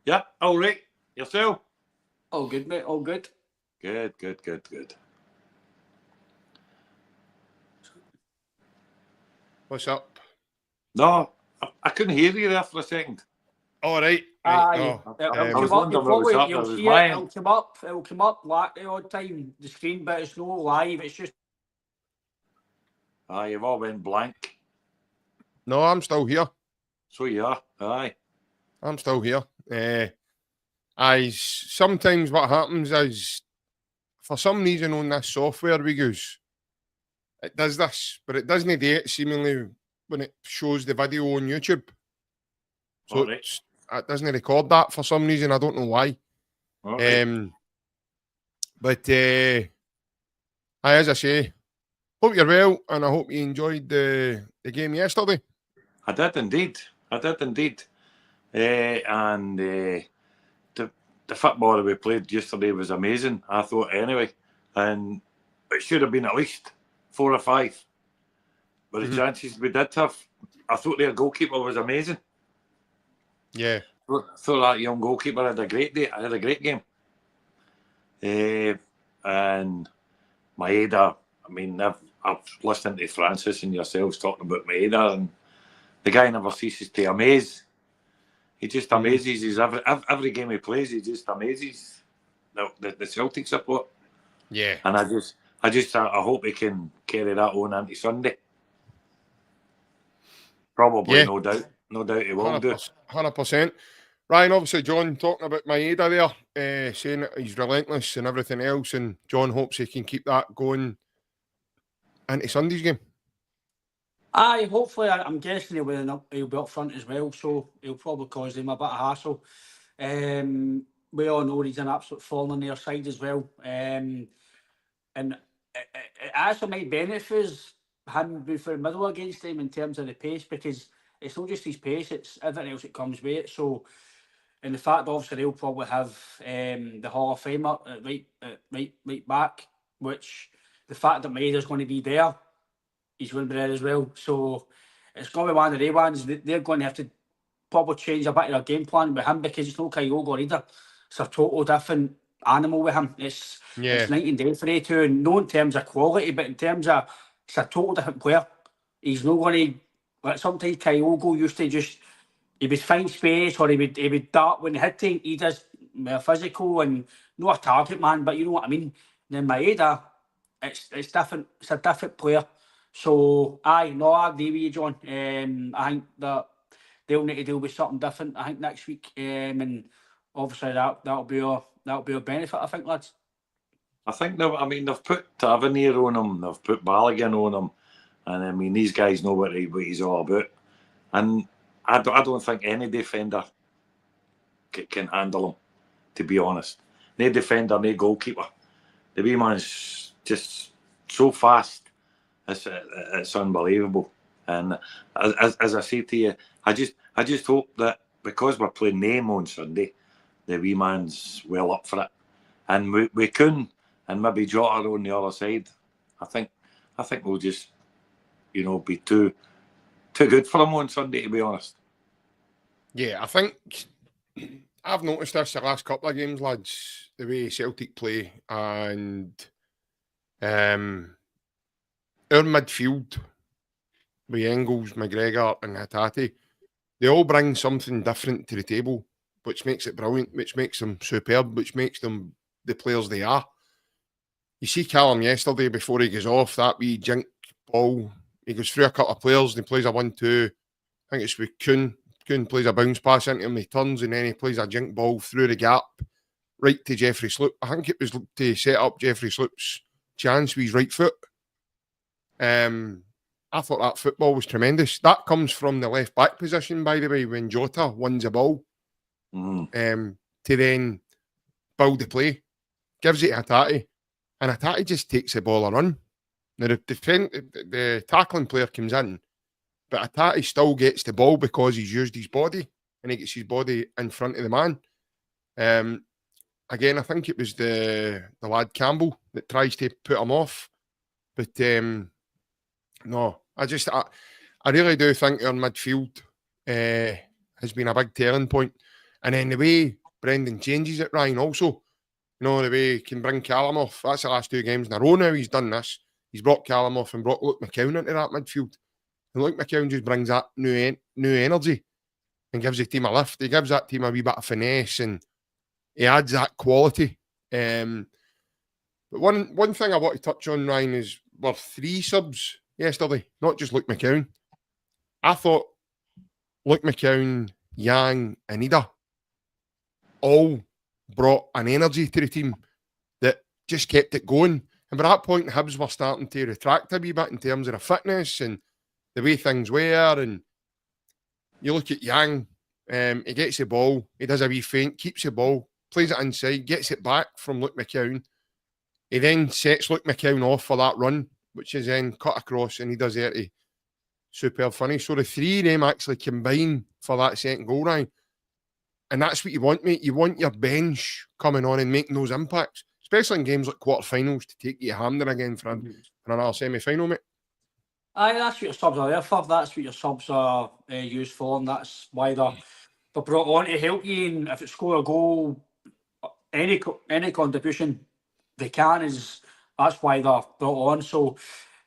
Yeah, all right. Yourself? All good, mate. All good. Good. What's up? No, I couldn't hear you there for a second. All right. Aye. No. I was wondering what was up. It'll come up like the odd time, the screen, but it's no live. It's just Aye, you've all went blank. No, I'm still here. So you are. Aye. I'm still here. Sometimes what happens is, for some reason on this software we use, it does this, but it doesn't do it seemingly when it shows the video on YouTube. So All right. it doesn't record that for some reason. I don't know why. All right. But as I say, hope you're well, and I hope you enjoyed the game yesterday. I did indeed. And the football that we played yesterday was amazing, I thought anyway. And it should have been at least 4 or 5. But the chances we did have, I thought their goalkeeper was amazing. Yeah. Thought that young goalkeeper had a great day. I had a great game. And Maeda, I mean, I've listened to Francis and yourselves talking about Maeda, and the guy never ceases to amaze. He just amazes. He's every game he plays, he just amazes the Celtic support. Yeah. And I hope he can carry that on into Sunday. Probably, Yeah. no doubt he will do. 100%. Ryan, obviously, John talking about Maeda there, saying that he's relentless and everything else, and John hopes he can keep that going into Sunday's game. Aye, hopefully, I'm guessing he'll be up front as well, so he'll probably cause them a bit of hassle. We all know he's an absolute thorn on their side as well. And it actually might benefit him being for the middle against them in terms of the pace, because it's not just his pace, it's everything else that comes with it. So, and the fact obviously they'll probably have the Hall of Famer at right back, which the fact that Maeda's going to be there, he's going to be there as well. So it's going to be one of the ones that they're going to have to probably change a bit of their game plan with him, because it's no Kyogo either. It's a total different animal with him. It's night and day for the two, and not in terms of quality, but in terms of it's a total different player. He's not going to, like sometimes Kyogo used to just, he would find space, or he would dart when he had to. He does physical and not a target man, but you know what I mean. Then Maeda, it's different. It's a different player. So I agree with you, John. I think that they'll need to deal with something different, I think, next week. And obviously that'll be a benefit, I think, lads. I think they've put Tavernier on him, they've put Balogun on him, and I mean these guys know what he's all about. And I don't think any defender can handle him, to be honest. No defender, no goalkeeper. The wee man's just so fast. It's unbelievable. And as I say to you, I just hope that because we're playing Name on Sunday, the wee man's well up for it. And we can, and maybe Jota on the other side. I think we'll just, be too good for him on Sunday, to be honest. Yeah, I think I've noticed this the last couple of games, lads, the way Celtic play, and our midfield with Engels, McGregor and Hatate, they all bring something different to the table, which makes it brilliant, which makes them superb, which makes them the players they are. You see Callum yesterday before he goes off, that wee jink ball, he goes through a couple of players and he plays a 1-2. I think it's with Kuhn. Kuhn plays a bounce pass into him, he turns and then he plays a jink ball through the gap right to Jeffrey Sloop. I think it was to set up Jeffrey Sloop's chance with his right foot. I thought that football was tremendous. That comes from the left back position, by the way, when Jota wins a ball. To then build the play, gives it to Hatate, and Hatate just takes the ball and run. Now the tackling player comes in, but Hatate still gets the ball because he's used his body and he gets his body in front of the man. Again, I think it was the lad Campbell that tries to put him off, but no, I really do think our midfield has been a big telling point. And then the way Brendan changes it, Ryan, also, the way he can bring Callum off. That's the last 2 games in a row now he's done this. He's brought Callum off and brought Luke McCown into that midfield. And Luke McCown just brings that new energy and gives the team a lift. He gives that team a wee bit of finesse and he adds that quality. But one thing I want to touch on, Ryan, is we're 3 subs yesterday, not just Luke McCown. I thought Luke McCown, Yang and Ida all brought an energy to the team that just kept it going. And by that point, Hibs were starting to retract a wee bit in terms of the fitness and the way things were. And you look at Yang, he gets the ball, he does a wee feint, keeps the ball, plays it inside, gets it back from Luke McCown. He then sets Luke McCown off for that run, which is then cut across, and he does 30. Superb finish. So the 3 of them actually combine for that second goal, Ryan. And that's what you want, mate. You want your bench coming on and making those impacts, especially in games like quarterfinals, to take you to Hampden again for another semi-final, mate. Aye, that's what your subs are there for. That's what your subs are used for, and that's why they're they're brought on to help you, and if it's score a goal, any contribution they can that's why they're brought on. So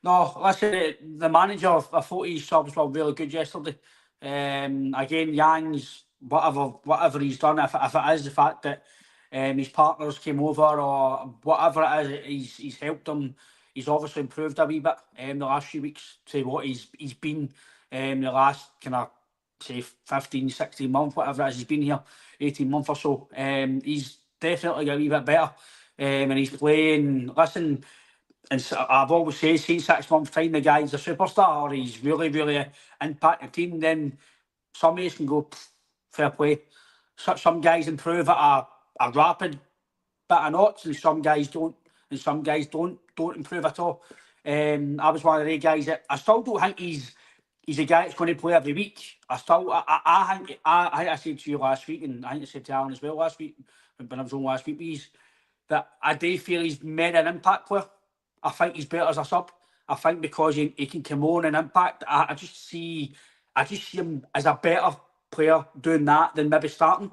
no, listen, the manager, I thought his subs were really good yesterday. Again, Yang's whatever he's done, if it is the fact that his partners came over or whatever it is, he's helped them. He's obviously improved a wee bit the last few weeks to what he's been the last kind of say 15, 16 months, whatever it is he's been here, 18 months or so. He's definitely got a wee bit better, and he's playing. Listen, and I've always said, see, 6 months' time, the guy's a superstar, or he's really, really impacting the team. Then some of us can go fair play. Some guys improve at a rapid bit of knots, and some guys don't, and some guys don't improve at all. I was one of the guys that I still don't think he's a guy that's going to play every week. I think I said to you last week, and I think I said to Alan as well last week when I was on last week, that I do feel he's made an impact player. I think he's better as a sub. I think because he can come on and impact. I just see him as a better player doing that than maybe starting.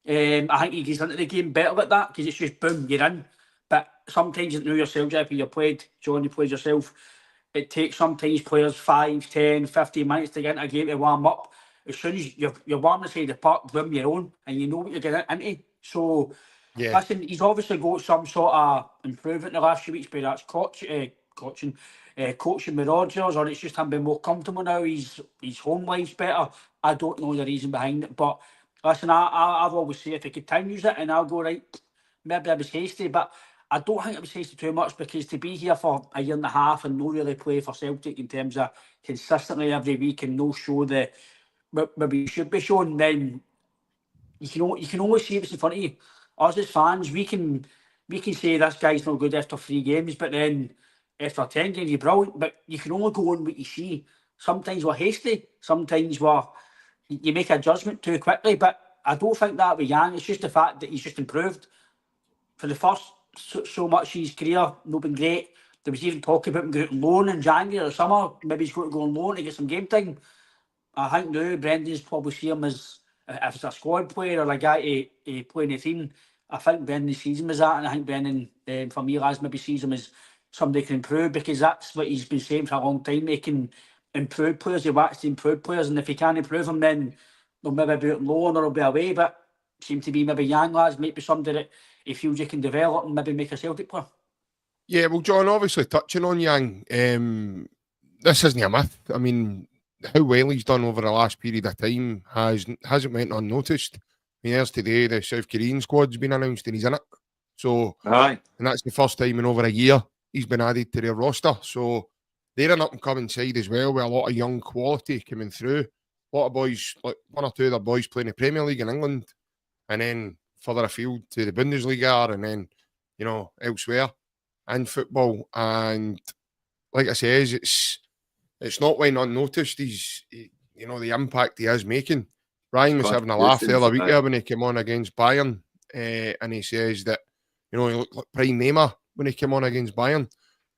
I think he gets into the game better at that because it's just boom, you're in. But sometimes you know yourself, Jeff, you played, John, you played yourself. It takes sometimes players 5, 10, 15 minutes to get into a game to warm up. As soon as you're warming side of the park, boom, you're on and you know what you're getting into. So, listen, he's obviously got some sort of improvement in the last few weeks, but that's coaching with Rodgers, or it's just him being more comfortable now. His home life's better. I don't know the reason behind it, but listen, I've always said if he continues it, and I'll go right, maybe I was hasty, but I don't think it was hasty too much because to be here for a year and a half and not really play for Celtic in terms of consistently every week and no show the maybe should be shown, then you can only see what's in front of you. Us as fans, we can say this guy's not good after 3 games, but then after 10 games you're brilliant. But you can only go on what you see. Sometimes we're hasty, sometimes you make a judgment too quickly. But I don't think that with Yang. It's just the fact that he's just improved. For the first so much of his career, not been great. There was even talk about him going on loan in January or summer. Maybe he's going to go on loan to get some game time. I think now Brendan's probably see him as, if it's a squad player or a guy to play in the team, I think Brendan sees him as that, and I think Brendan, for me, lads, maybe sees him as somebody who can improve, because that's what he's been saying for a long time. He can improve players, he wants to improve players, and if he can't improve them, then they'll maybe be out loan or they'll be away. But seem to be maybe young lads, maybe somebody that he feels you can develop and maybe make a Celtic player. Yeah, well, John, obviously touching on Yang, this isn't a myth. I mean, how well he's done over the last period of time hasn't went unnoticed. I mean, there's today the South Korean squad's been announced and he's in it. So, Aye. And that's the first time in over a year he's been added to their roster. So they're an up-and-coming side as well, with a lot of young quality coming through. A lot of boys, like 1 or 2 of their boys playing the Premier League in England, and then further afield to the Bundesliga, and then, you know, elsewhere in football. And like I says, it's not went unnoticed. You know, the impact he is making. Ryan was having a laugh the other week there when he came on against Bayern, and he says that, you know, he looked like prime Neymar when he came on against Bayern.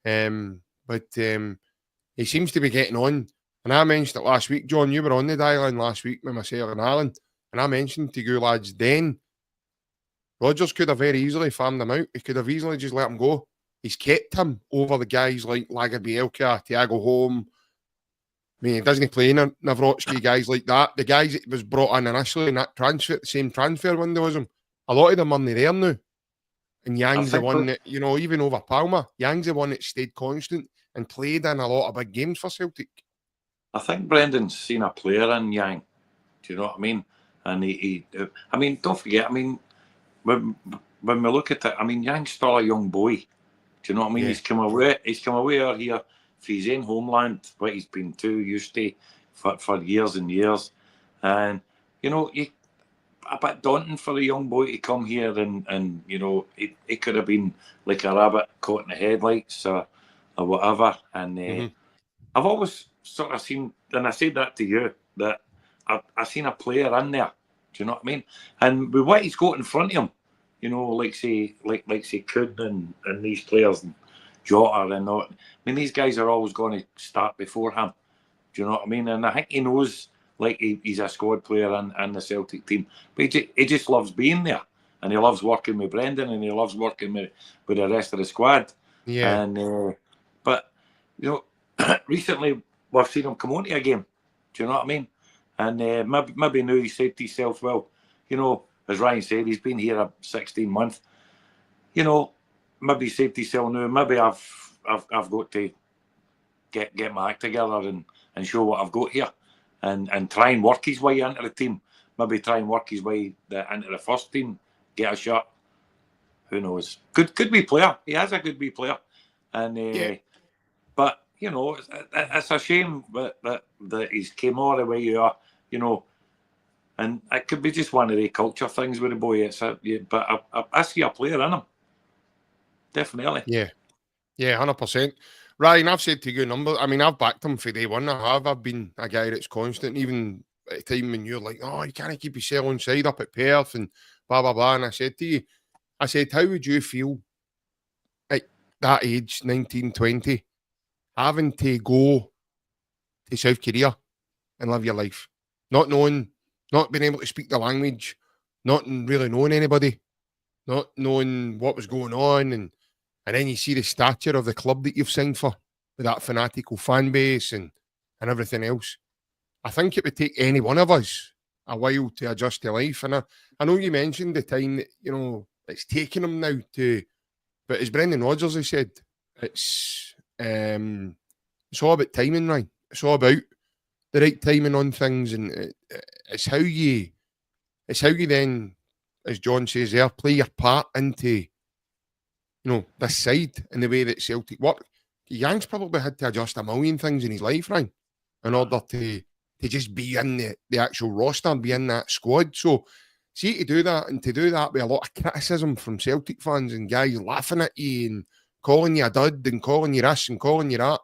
But he seems to be getting on. And I mentioned it last week, John, you were on the dial-in last week with myself and Alan, and I mentioned to you lads then, Rodgers could have very easily farmed him out. He could have easily just let him go. He's kept him over the guys like Lager Bielka, Thiago Holm. I mean, he doesn't play Nawrocki, guys like that. The guys that was brought in initially in that transfer, the same transfer window as him, a lot of them aren't there now. And Yang's the one that, you know, even over Palmer, Yang's the one that stayed constant and played in a lot of big games for Celtic. I think Brendan's seen a player in Yang. Do you know what I mean? And I mean, don't forget, I mean, when we look at it, I mean, Yang's still a young boy. Do you know what I mean? Yeah. He's come away out here for his own homeland, what he's been too used to for years and years. And, you know, a bit daunting for a young boy to come here and you know, it could have been like a rabbit caught in the headlights or whatever. And I've always sort of seen, and I said that to you, that I've seen a player in there. Do you know what I mean? And with what he's got in front of him, you know, like say Kuhn and these players and Jota and all. I mean, these guys are always going to start before him. Do you know what I mean? And I think he knows like he's a squad player in the Celtic team. But he just loves being there. And he loves working with Brendan, and he loves working with the rest of the squad. Yeah. And but recently we've seen him come onto a game. Do you know what I mean? And maybe now he said to himself, well, as Ryan said, he's been here 16 months. Maybe he said to himself, no, maybe I've got to get my act together and show what I've got here, and try and work his way into the team. Maybe try and work his way into the first team. Get a shot. Who knows? Could be player. He has a good wee player, and but it's a shame that he's came all the way here. And it could be just one of the culture things with the boy. But I see a player in him. Definitely. Yeah, 100%. Ryan, I've said to you numbers. I mean, I've backed him for day one. I have. I've been a guy that's constant, even at the time when you're like, oh, you can't keep yourself on side up at Perth and blah, blah, blah. And I said to you, how would you feel at that age, 19, 20, having to go to South Korea and live your life? Not knowing, not being able to speak the language, not really knowing anybody, not knowing what was going on. And then you see the stature of the club that you've signed for, with that fanatical fan base and everything else. I think it would take any one of us a while to adjust to life. And I know you mentioned the time that, it's taken him now to, but as Brendan Rodgers has said, it's all about timing, Ryan. It's all about the right timing on things, and it's how you then, as John says there, play your part into this side and the way that Celtic work. Yang's probably had to adjust a million things in his life, Ryan, in order to just be in the actual roster, be in that squad. So, see, to do that with a lot of criticism from Celtic fans and guys laughing at you and calling you a dud and calling you this and calling you that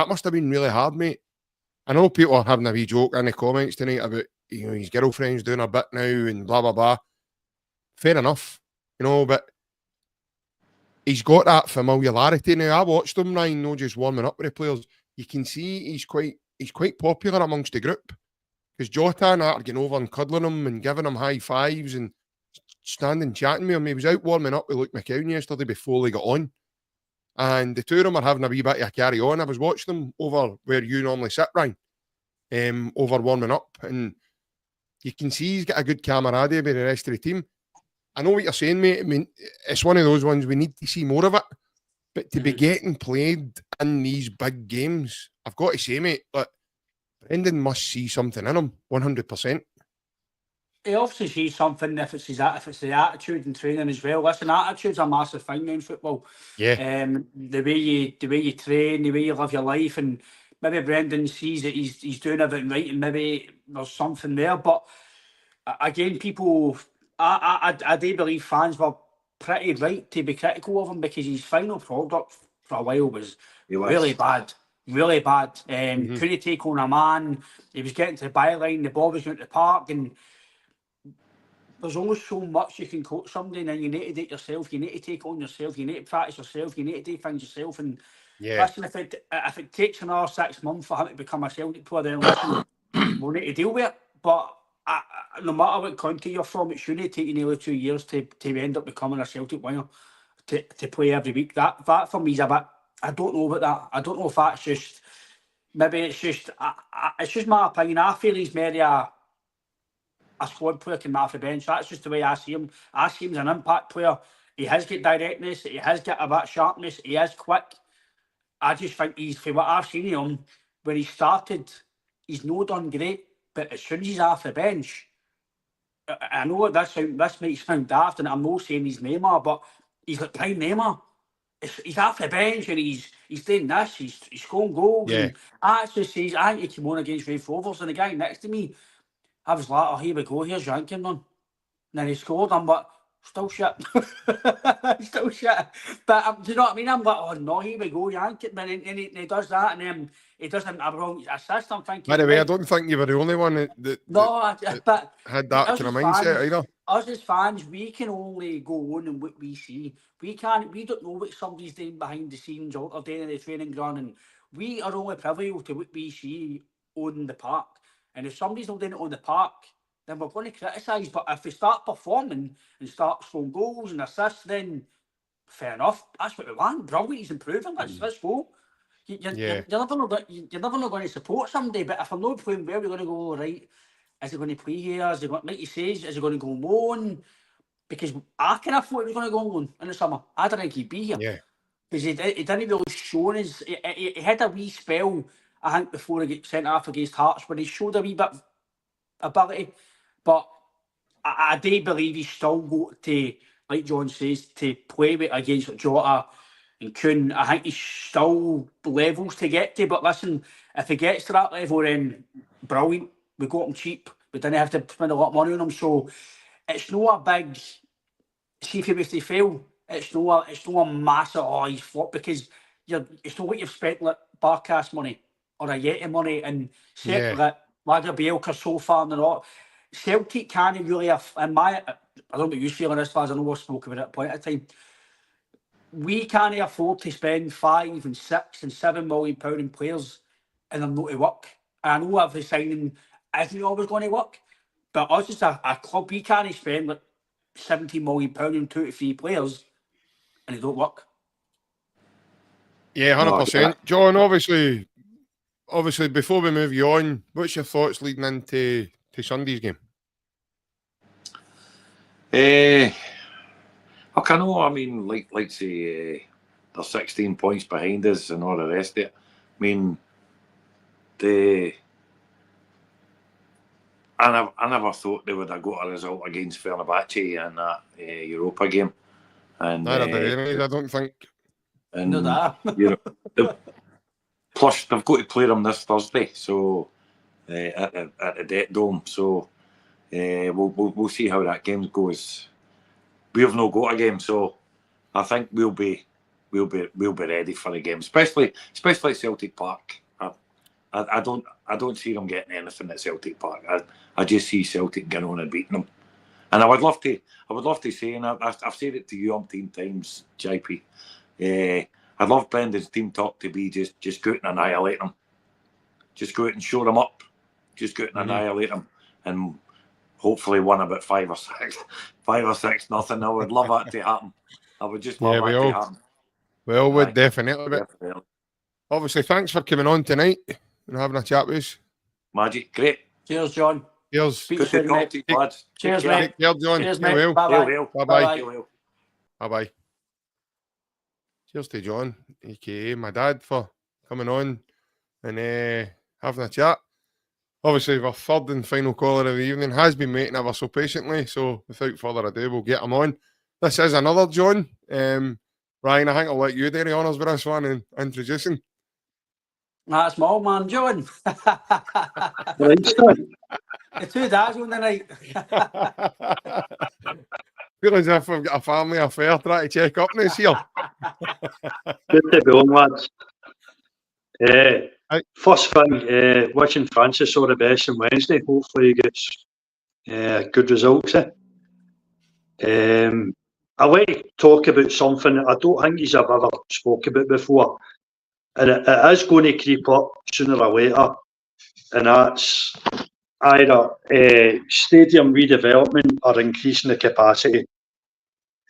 must have been really hard, mate. I know people are having a wee joke in the comments tonight about his girlfriend's doing a bit now and blah, blah, blah. Fair enough, but he's got that familiarity now. I watched him, Ryan, not just warming up with the players. You can see he's quite popular amongst the group, because Jota and I are getting over and cuddling him and giving him high fives and standing chatting with him. He was out warming up with Luke McCown yesterday before they got on, and the two of them are having a wee bit of a carry on. I was watching them over where you normally sit, Ryan, over warming up, and you can see he's got a good camaraderie with the rest of the team. I know what you're saying, mate. I mean, it's one of those ones we need to see more of it. But to be getting played in these big games, I've got to say, mate, Brendan must see something in him, 100%. He obviously sees something if it's the attitude and training as well. Listen, attitude's a massive thing now in football. Yeah. The way you train, the way you live your life, and maybe Brendan sees that he's doing everything right, and maybe there's something there. But again, people, I do believe fans were pretty right to be critical of him, because his final product for a while was really bad. Really bad. Couldn't take on a man. He was getting to the byline, the ball was going to the park, and there's only so much you can coach somebody, and then you need to do it yourself. You need to take on yourself. You need to practice yourself. You need to do things yourself. And listen, if it takes another 6 months for him to become a Celtic player, then listen, we'll need to deal with it. But no matter what country you're from, it shouldn't take you nearly 2 years to end up becoming a Celtic winger to play every week. That for me is a bit. I don't know about that. I don't know if that's just. Maybe it's just my opinion. I feel he's maybe a squad player coming off the bench. That's just the way I see him. I see him as an impact player. He has got directness. He has got a bit of sharpness. He is quick. I just think for what I've seen of him, when he started, he's not done great. But as soon as he's off the bench, I know this might sound daft, and I'm not saying he's Neymar, but he's like prime Neymar. He's off the bench and he's doing this, he's scoring goals. Yeah. And I actually says, I think he came on against Rafe Rovers, and the guy next to me, I was like, oh, here we go, here's Rankin on. And then he scored, I'm like, still shit. Still shit. But do you know what I mean? I'm like, oh no, here we go, Rankin. And he does that, and then he doesn't have a wrong assist. I'm thinking. By the way, I don't think you were the only one that had that kind of mindset either. Us as fans, we can only go on and what we see. We don't know what somebody's doing behind the scenes or doing in the training ground, and we are only privy to what we see on the park. And if somebody's not doing it on the park, then we're going to criticise. But if they start performing and start scoring goals and assists, then fair enough. That's what we want. Brilliant. He's improving. Let's go. You're never not going to support somebody. But if I'm not playing well, you're going to go, all right, is he going to play here? Is he going, like he says, is he going to go loan? Because I kind of thought he was going to go on loan in the summer. I didn't think he'd be here. Yeah. Because he didn't really show his... He had a wee spell, I think, before he got sent off against Hearts, where he showed a wee bit of ability. But I do believe he's still got to, like John says, to play with against Jota and Kuhn. I think he's still levels to get to. But listen, if he gets to that level, then brilliant. We got him cheap. We didn't have to spend a lot of money on him. So it's not a big... See if he was to fail, it's not a massive he's flopped, because it's not like you've spent like Barcast money or a Yeti money, and certainly like Lagerbielke so far in the lot. Celtic can't really I don't know what you feel on this, as I know we've spoken about it at a point in time. We can't afford to spend £5 and £6 and £7 million in players and them not to work. And I know every signing isn't always going to work, but us as a club, we can't spend like £17 million on 2 to 3 players and they don't work. Yeah, 100%. John, obviously, before we move you on, what's your thoughts leading into Sunday's game? I know, I mean, like say, they're 16 points behind us and all the rest of it. I mean, I never thought they would have got a result against Fenerbahce in that Europa game. And I don't think. And no, that. Plus, they've got to play them this Thursday, so at the Det Dome. So we'll see how that game goes. We have no got a game, so I think we'll be ready for the game, especially at Celtic Park. I don't see them getting anything at Celtic Park. I just see Celtic getting on and beating them. And I would love to say, and I've said it to you umpteen times, JP. I'd love Brendan's team talk to be just go out and annihilate them. Just go out and show them up. Just go out and annihilate them, and hopefully win about 5 or 6 nothing. I would love that to happen. I would just love that to happen. We all would, definitely. Obviously, thanks for coming on tonight and having a chat with us. Magic, great. Cheers, John. Cheers. Good to talk to you, lads. Cheers, mate. Take care, John. Cheers, mate. Bye-bye. Bye-bye. Bye-bye. Cheers to John, a.k.a. my dad, for coming on and having a chat. Obviously, our third and final caller of the evening has been waiting ever so patiently, so without further ado, we'll get him on. This is another John. Ryan, I think I'll let you do the honours with this one and introduce him. That's my old man, John. The 2 dads on the night. Feel as if we've got a family affair trying to check up this here. Good to be on, lads. First thing, wishing Francis all the best on Wednesday. Hopefully he gets good results. I like to talk about something that I don't think he's ever spoke about before, and it is going to creep up sooner or later, and that's either stadium redevelopment or increasing the capacity.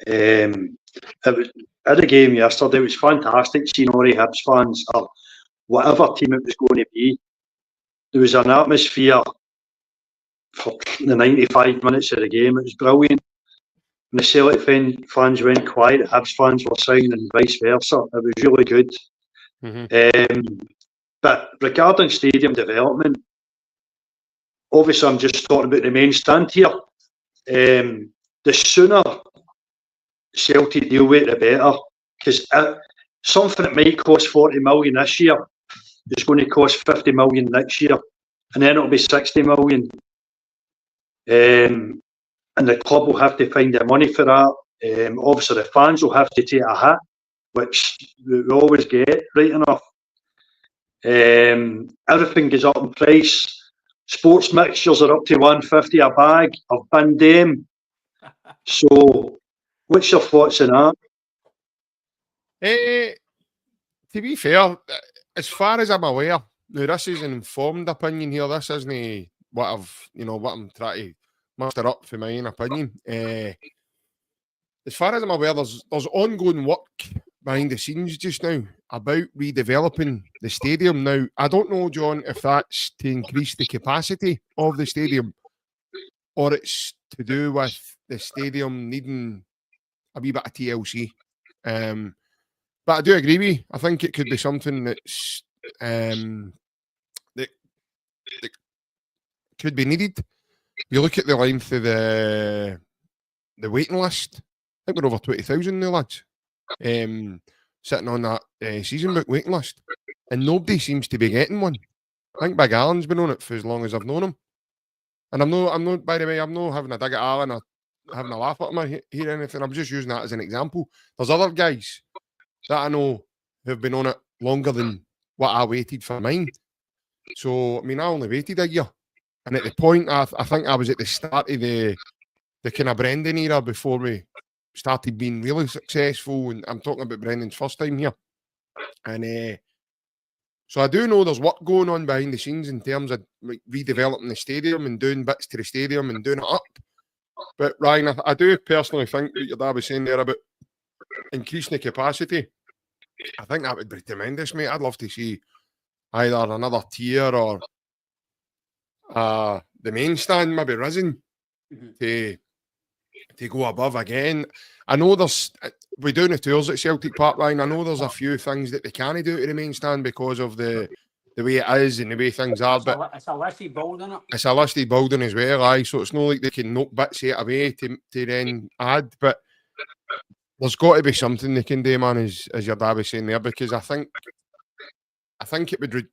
It was, at the game yesterday, it was fantastic seeing all the Hibs fans, or whatever team it was going to be. There was an atmosphere for the 95 minutes of the game. It was brilliant. When the Celtic fans went quiet, the Hibs fans were singing and vice versa. It was really good. But regarding stadium development, obviously I'm just talking about the main stand here. The sooner Celtic deal with it, the better. Because something that might cost 40 million this year is going to cost 50 million next year, and then it'll be 60 million. And the club will have to find the money for that. Obviously, the fans will have to take a hit, which we always get, right enough. Everything goes up in price. Sports mixtures are up to $150 a bag. I've binned them. So, what's your thoughts on that? To be fair, as far as I'm aware, now this is an informed opinion here. This isn't what I'm trying to muster up for my own opinion. As far as I'm aware, there's ongoing work behind the scenes just now about redeveloping the stadium. Now, I don't know, John, if that's to increase the capacity of the stadium or it's to do with the stadium needing a wee bit of TLC. But I do agree with you. I think it could be something that's that could be needed. You look at the length of the waiting list. I think we're over 20,000 now, lads. Sitting on that season book waiting list, and nobody seems to be getting one. I think Big Alan's been on it for as long as I've known him, and I'm not. By the way, I'm not having a dig at Alan or having a laugh at him or hear anything. I'm just using that as an example. There's other guys that I know who've been on it longer than what I waited for mine. So I mean, I only waited a year, and at the point, I think I was at the start of the kind of Brendan era before we started being really successful, and I'm talking about Brendan's first time here. And so I do know there's work going on behind the scenes in terms of like redeveloping the stadium and doing bits to the stadium and doing it up. But Ryan, I do personally think that your dad was saying there about increasing the capacity. I think that would be tremendous, mate. I'd love to see either another tier or the main stand maybe risen to go above again. I know we're doing the tours at Celtic Park, Ryan. I know there's a few things that they can't do to the main stand because of the way it is and the way things are. But it's a listed building, isn't it? It's a listed building as well, aye. So it's not like they can knock bits of it away to then add. But there's got to be something they can do, man, as your dad was saying there, because I think it would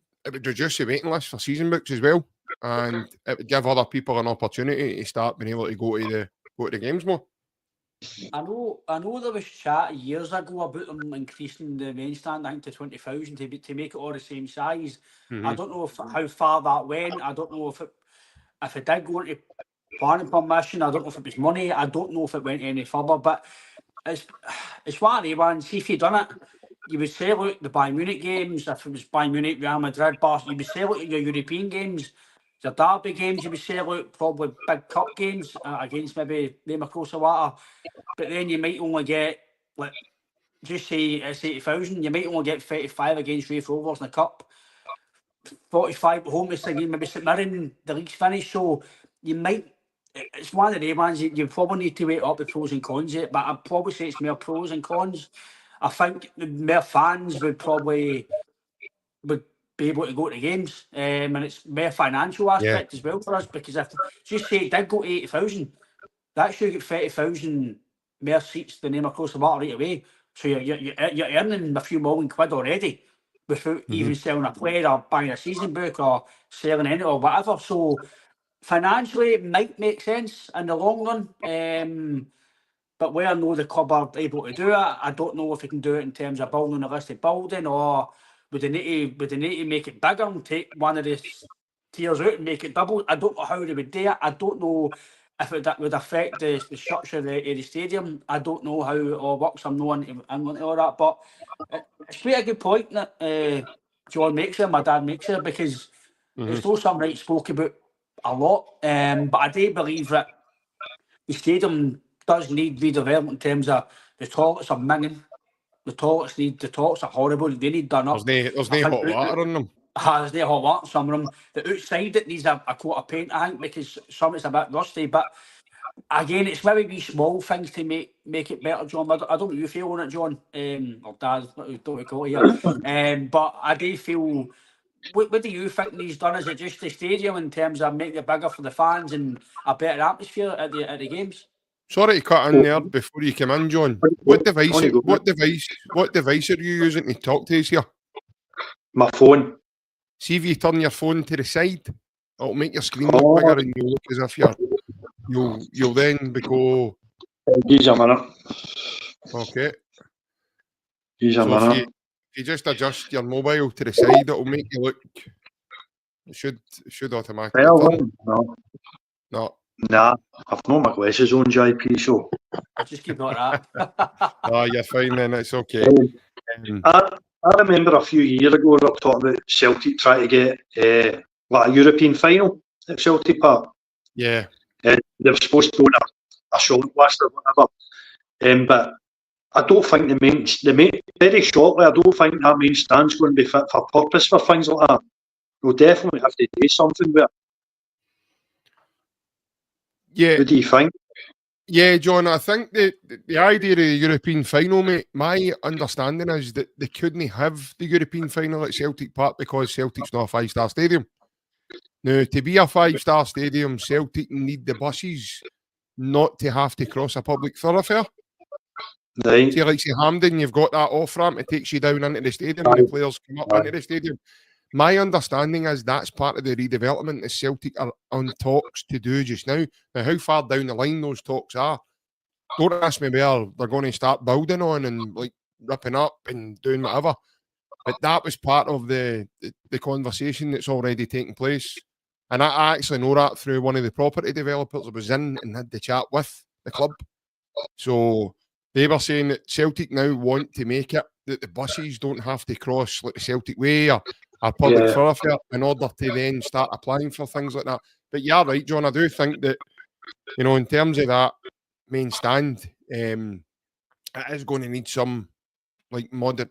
reduce the waiting list for season books as well, and it would give other people an opportunity to start being able to go to the games more. I know there was chat years ago about them increasing the main stand, I think, to 20,000 to make it all the same size. Mm-hmm. I don't know how far that went. I don't know if it did go into planning permission. I don't know if it was money. I don't know if it went any further. But it's one of the ones. See, if you'd done it, you would sell out the Bayern Munich games. If it was Bayern Munich, Real Madrid, Barca, you would sell out your European games. The derby games, you would sell out probably big cup games against maybe name across the water. But then you might only get, like, just say it's 80,000, you might only get 35 against Raith Rovers in the cup, 45 at home to St. maybe St Mirren, the league's finished. So you might, it's one of the ones that you probably need to weigh up the pros and cons of it, but I'd probably say it's more pros and cons. I think more fans would be able to go to games, and it's more financial aspect as well for us, because if just say it did go to 80,000, that should get 30,000 more seats than them across the water right away. So you're earning a few million quid already without even selling a player or buying a season book or selling any or whatever. So financially it might make sense in the long run. But where I know the club are able to do it, I don't know if they can do it in terms of building a listed building, or would they need to make it bigger and take one of the tiers out and make it double? I don't know how they would do it. I don't know if that would affect the structure of the stadium. I don't know how it all works. I'm not into all that. But it's quite a good point that John makes here, my dad makes here, because it's not something that he spoke about a lot. But I do believe that the stadium does need redevelopment in terms of the toilets are minging. The toilets are horrible. They need done up. There's no hot water in them. There's no hot water. Some of them. The outside it needs a coat of paint, I think, because some it's a bit rusty. But again, it's maybe wee small things to make it better, John. I don't know how you feel on it, John, or Dad, don't we call it here. But I do feel. What do you think he's done? Is it just the stadium in terms of making it bigger for the fans and a better atmosphere at the games? Sorry to cut in there before you come in, John. What device are you using to talk to us here? My phone. See if you turn your phone to the side, it'll make your screen look bigger and you'll look as if you'll then go. Give a minute. Okay. Give a minute. If you just adjust your mobile to the side, it'll make you look. It should automatically. No. Nah, I've not my glasses on, JP, so I'll just keep it like that. You're fine then, it's okay. I remember a few years ago we were talking about Celtic trying to get like a European final, at Celtic Park. Yeah. They were supposed to go on a short list or whatever. But I don't think very shortly, I don't think that main stand's going to be fit for purpose for things like that. We'll definitely have to do something with it. Yeah. What do you think? Yeah, John, I think the idea of the European final, mate, my understanding is that they couldn't have the European final at Celtic Park because Celtic's not a five-star stadium. Now, to be a five-star stadium, Celtic need the buses not to have to cross a public thoroughfare. Right. See, like say Hampden, you've got that off-ramp, it takes you down into the stadium and the players come up into the stadium. My understanding is that's part of the redevelopment that Celtic are on talks to do just now. Now, how far down the line those talks are, don't ask me where they're going to start building on and like ripping up and doing whatever. But that was part of the conversation that's already taken place. And I actually know that through one of the property developers I was in and had the chat with the club. So they were saying that Celtic now want to make it that the buses don't have to cross like the Celtic Way or public thoroughfare in order to then start applying for things like that. But you're right, John. I do think that, you know, in terms of that main stand, it is going to need some like modernising.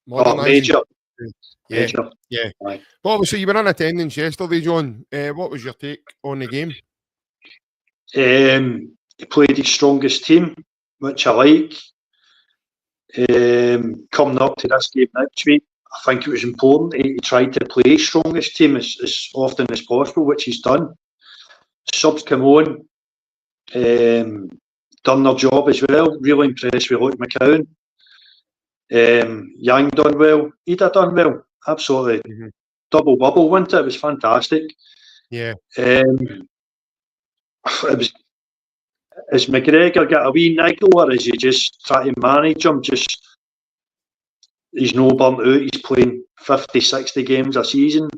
Major. Yeah. Right. But obviously, you were in attendance yesterday, John. What was your take on the game? He played his strongest team, which I like. Coming up to this game next week, I think it was important he tried to play his strongest team as often as possible, which he's done. Subs come on, done their job as well. Really impressed with Luke McCowan. Yang done well. Ida done well. Absolutely. Double bubble, wasn't it? It was fantastic. Yeah. It was. Has McGregor got a wee niggle, or is he just trying to manage him? He's no burnt out. He's playing 50, 60 games a season.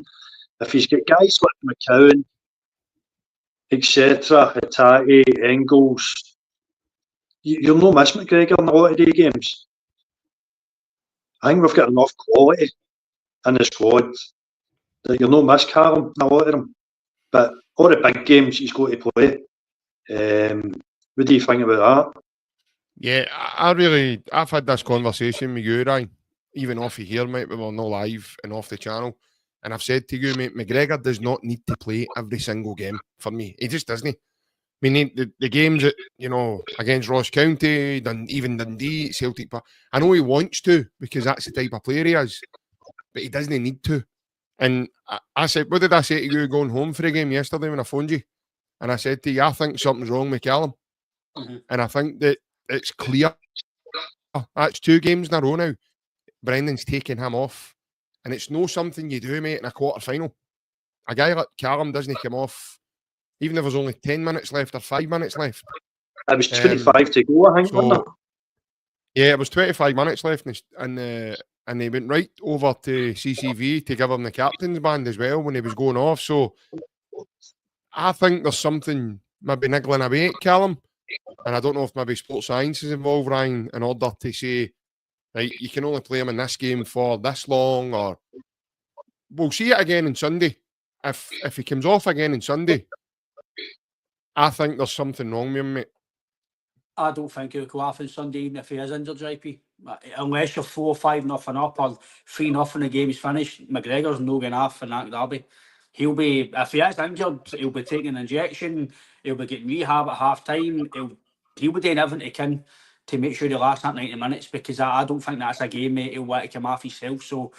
If he's got guys like McCowan, etc., Hatate, Engels, you'll not miss McGregor in a lot of the games. I think we've got enough quality in the squad that you'll not miss Callum in a lot of them. But all the big games he's got to play. What do you think about that? Yeah, I've had this conversation with you, Ryan, even off of here, mate, we were not live and off the channel. And I've said to you, mate, McGregor does not need to play every single game for me. He just doesn't. I mean, the games that, you know, against Ross County, even Dundee, Celtic, I know he wants to because that's the type of player he is, but he doesn't need to. And I said, what did I say to you going home for a game yesterday when I phoned you? And I said to you, I think something's wrong with Callum. And I think that it's clear. That's 2 games in a row now. Brendan's taking him off. And it's no something you do, mate, in a quarter final. A guy like Callum doesn't come off, even if there's only 10 minutes left or 5 minutes left. It was 25 to go, I think, wasn't it? Yeah, it was 25 minutes left. And they went right over to CCV to give him the captain's band as well when he was going off. So I think there's something maybe niggling away at Callum. And I don't know if maybe sports science is involved, Ryan, in order to say, right, you can only play him in this game for this long, or we'll see it again on Sunday. If he comes off again on Sunday, I think there's something wrong with him, mate. I don't think he'll go off on Sunday, even if he is injured, JP. Unless you're 4-5-0 up or 3-0 the game is finished, McGregor's no going off in that derby. He'll be, if he is injured, he'll be taking an injection, he'll be getting rehab at half time, he'll be doing everything he can to make sure he lasts that 90 minutes, because I don't think that's a game, mate, he'll want to come off himself. So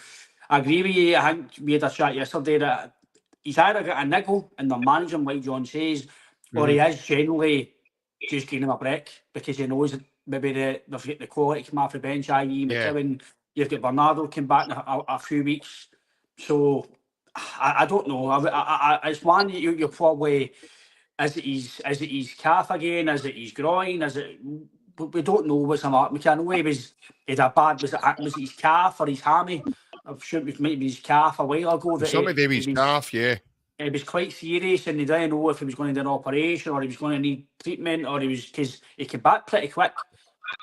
I agree with you. I think we had a chat yesterday that he's either got a niggle and they're managing like John says, or he is generally just giving him a break because he knows that maybe they've got the quality come off the bench, i.e. McCowan, you've got Bernardo come back in a few weeks. So I don't know. It's one you're probably, is it his calf again? Is it his groin? We don't know what's the mark. We can't know was it his calf or his hammy? I'm sure it was maybe his calf a while ago. Something to do with his calf, yeah. It was quite serious, and they didn't know if he was going to do an operation or he was going to need treatment, or because he came back pretty quick.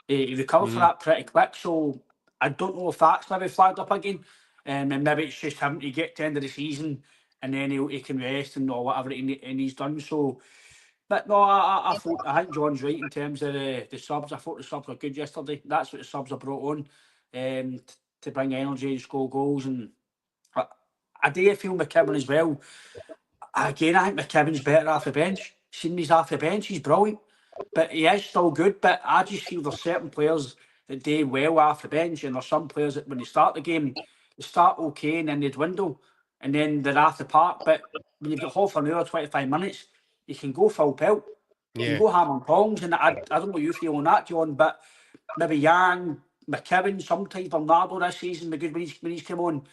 He recovered for that pretty quick. So I don't know if that's maybe flagged up again, and maybe it's just having to get to the end of the season and then he can rest and or whatever, and he's done so. But no, I think John's right in terms of the subs. I thought the subs were good yesterday. That's what the subs are brought on, to bring energy and score goals. And I do feel McKibben as well. Again, I think McKibben's better off the bench. Seeing he's off the bench, he's brilliant. But he is still good. But I just feel there's certain players that do well off the bench, and there's some players that when they start the game, they start okay and then they dwindle, and then they're off the park. But when you've got half an hour, 25 minutes, you can go full pelt. You can go ham and tongs, and I don't know you feel on that, John, but maybe Yang, McKibben, sometimes Bernardo this season, because when he's come on,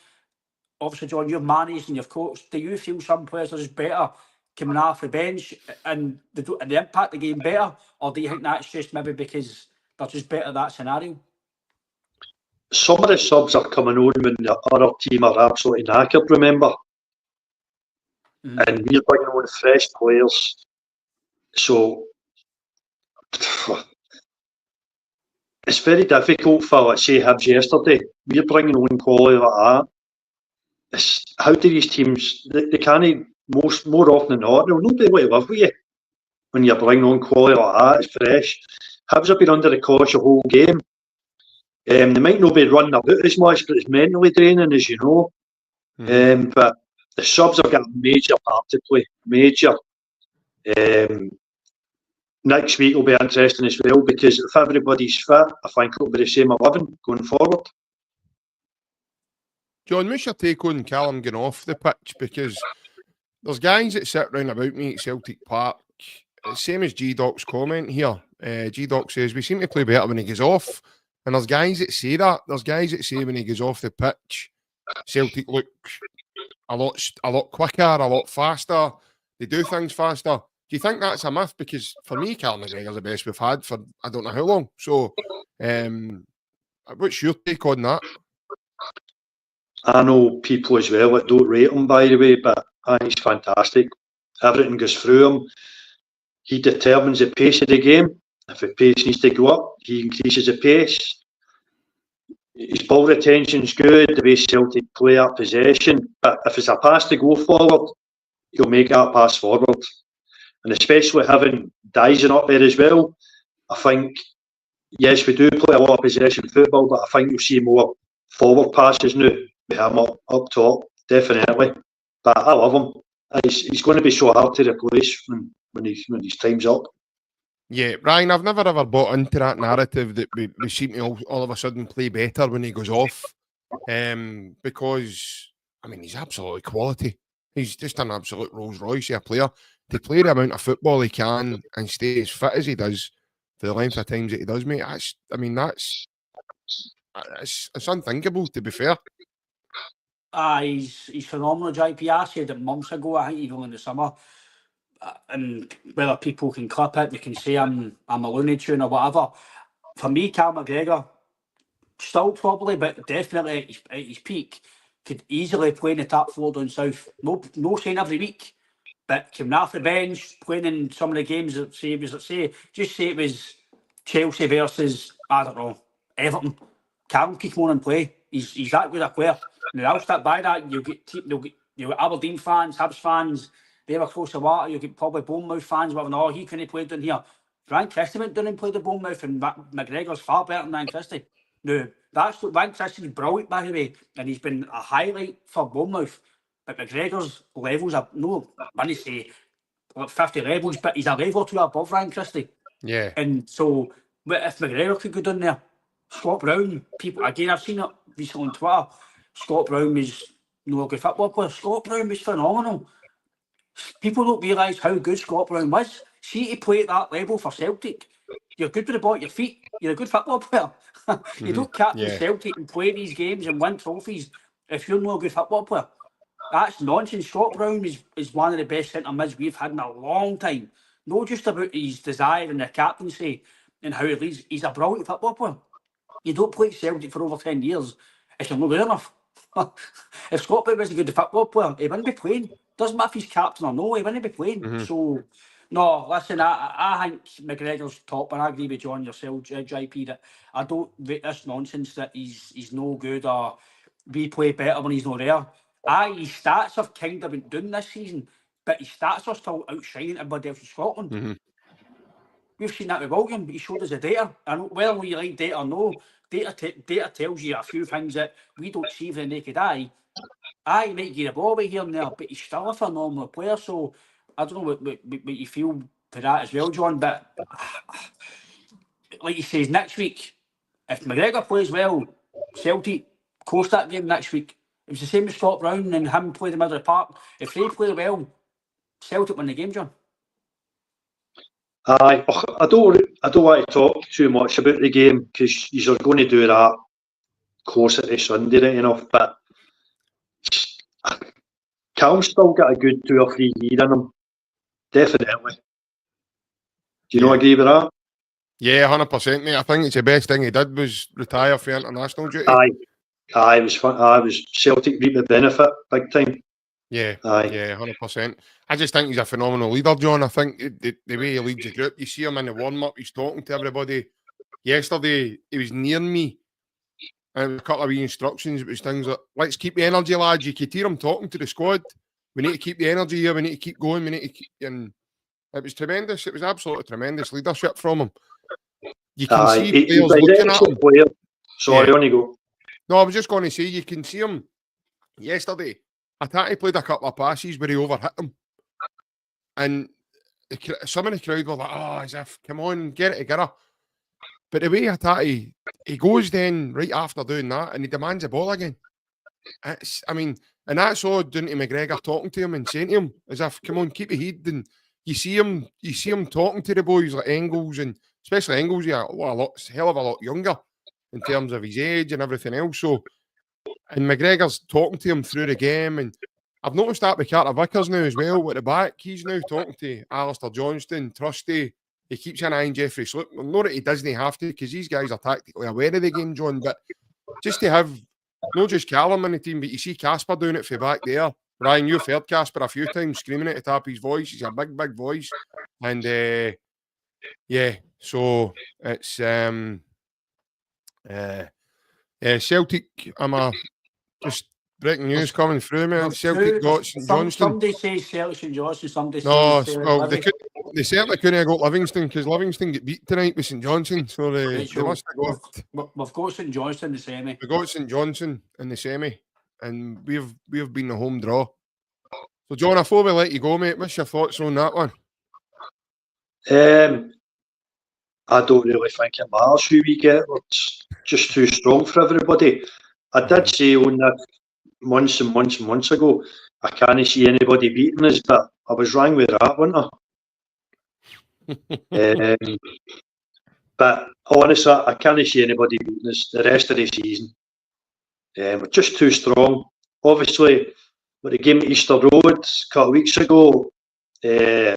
obviously, John, you've managed and you've coached. Do you feel some players are just better coming off the bench and they impact the game better, or do you think that's just maybe because they're just better at that scenario? Some of the subs are coming on when the other team are absolutely knackered, remember? And we're bringing on fresh players. So it's very difficult for, let's say, Hibs yesterday. We're bringing on quality like that. How do these teams, they can't, more often than not, they'll not be able to live with you when you're bringing on quality like that. It's fresh. Hibs have been under the cosh the whole game. They might not be running about as much, but it's mentally draining, as you know. But the subs have got a major part to play. Major. Next week will be interesting as well, because if everybody's fit, I think it'll be the same 11 going forward. John, what's your take on Callum getting off the pitch? Because there's guys that sit round about me at Celtic Park, same as G-Doc's comment here. G-Doc says, we seem to play better when he goes off. And there's guys that say that. There's guys that say when he goes off the pitch, Celtic look a lot quicker, a lot faster. They do things faster. Do you think that's a myth? Because for me, Callum McGregor's the best we've had for I don't know how long. So, what's your take on that? I know people as well that don't rate him, by the way, but I think he's fantastic. Everything goes through him. He determines the pace of the game. If the pace needs to go up, he increases the pace. His ball retention's good, the way Celtic play our possession. But if it's a pass to go forward, he'll make that pass forward. And especially having Dyson up there as well, I think, yes, we do play a lot of possession football, but I think you'll see more forward passes now with him up top, definitely. But I love him. He's going to be so hard to replace when his time's up. Yeah, Ryan, I've never ever bought into that narrative that we seem to all of a sudden play better when he goes off. Because, I mean, he's absolutely quality. He's just an absolute Rolls Royce of a player. To play the amount of football he can and stay as fit as he does for the length of times that he does, mate, it's unthinkable, to be fair. He's phenomenal, JP. I said it months ago, I think even in the summer. And whether people can clip it, they can say I'm a Looney Tune or whatever. For me, Cal McGregor, still probably, but definitely at his peak, could easily play in the top four down south. No saying every week, but coming off the bench, playing in some of the games that say it was Chelsea versus, I don't know, Everton. Callum could come on and play. He's that good a player. Now I'll start by that. You'll get Aberdeen fans, Hibs fans. They were close to water. You'll get probably Bournemouth fans. But no, he couldn't play down here. Ryan Christie went down and played the Bournemouth, and McGregor's far better than Ryan Christie. No, Ryan Christie's brilliant, by the way, and he's been a highlight for Bournemouth. But McGregor's levels are no, I want to say like 50 levels, but he's a level or two above Ryan Christie. Yeah. And so, if McGregor could go down there, Scott Brown, people again, I've seen it recently on Twitter. Scott Brown was no good football player. Scott Brown was phenomenal. People don't realise how good Scott Brown was. See, to play at that level for Celtic, you're good with the ball at your feet. You're a good football player. You don't captain Celtic and play these games and win trophies if you're not a good football player. That's nonsense. Scott Brown is one of the best centre mids we've had in a long time. Not just about his desire and the captaincy and how he leads. He's a brilliant football player. You don't play Celtic for over 10 years if you're not good enough. If Scott Brown was a good football player, he wouldn't be playing. Doesn't matter if he's captain or no, he wouldn't be playing. So, no, listen, I think McGregor's top, and I agree with John yourself, JP, that I don't, this nonsense that he's no good or we play better when he's not there. his stats have kind of been doing this season, but his stats are still outshining everybody else in Scotland. Mm-hmm. We've seen that with William, but he showed us the data. And whether you like data or no, data tells you a few things that we don't see with the naked eye. He might get a ball away here and there, but he's still a phenomenal player. So I don't know what you feel for that as well, John. But like he says, next week, if McGregor plays well, Celtic coast that game next week. It was the same as Scott Brown and him playing the middle of the park. If they play well, Celtic win the game, John. I don't want to talk too much about the game because you're going to do that closer to Sunday, right enough. But Cal's still got a good 2 or 3 years in him, definitely. Do you not agree with that? Yeah, 100%, mate. I think it's the best thing he did was retire for international duty. It was fun. I was Celtic reap the benefit big time. Yeah, 100%. I just think he's a phenomenal leader, John. I think the way he leads the group, you see him in the warm-up, he's talking to everybody. Yesterday, he was near me, and a couple of wee instructions, it was things like, let's keep the energy, lads. You could hear him talking to the squad. We need to keep the energy here. We need to keep going. We need to keep... And it was tremendous. It was absolutely tremendous leadership from him. You can see players looking at him. Player. Sorry, on you go. No, I was just going to say, you can see him yesterday. I thought he played a couple of passes where he overhit him. And some of the crowd were like, oh, as if, come on, get it together. But the way I thought he goes then right after doing that and he demands the ball again. And that's all down to McGregor talking to him and saying to him, as if, come on, keep your head. And you see him talking to the boys like Engels, and especially Engels, hell of a lot younger in terms of his age and everything else. So, and McGregor's talking to him through the game, and I've noticed that with Carter Vickers now as well at the back. He's now talking to Alistair Johnston, Trusty. He keeps an eye on Jeffrey Sloop. Not that he doesn't have to, because these guys are tactically aware of the game, John. But just to have not just Callum in the team, but you see Casper doing it for back there. Ryan, you've heard Casper a few times screaming at the top of his voice. He's a big, big voice. And so it's Celtic. Just breaking news coming through, man. Celtic got St Johnstone. Somebody says Celtic St Johnstone. Somebody says well, they certainly couldn't have got Livingston, because Livingston get beat tonight with St Johnstone. So they must have got. We've got St Johnstone in the semi. We got St Johnstone in the semi, and we've been the home draw. So, John, before we let you go, mate, what's your thoughts on that one? I don't really think it matters who we get. It's just too strong for everybody. I did say on that months and months and months ago, I can't see anybody beating us, but I was wrong with that, wasn't I? But honestly, I can't see anybody beating us the rest of the season. We're just too strong. Obviously, with the game at Easter Road a couple of weeks ago, the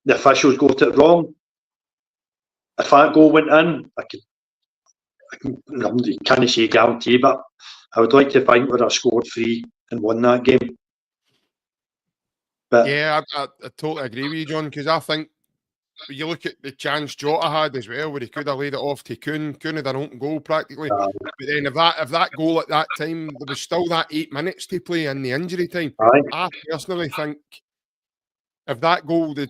officials got it wrong. If that goal went in, I can't say guarantee, but I would like to think we'd have scored 3 and won that game. But yeah, I totally agree with you, John, because I think when you look at the chance Jota had as well, where he could have laid it off to Kuhn had an open goal practically. But then if that goal at that time, there was still that 8 minutes to play in the injury time. I personally think if that goal to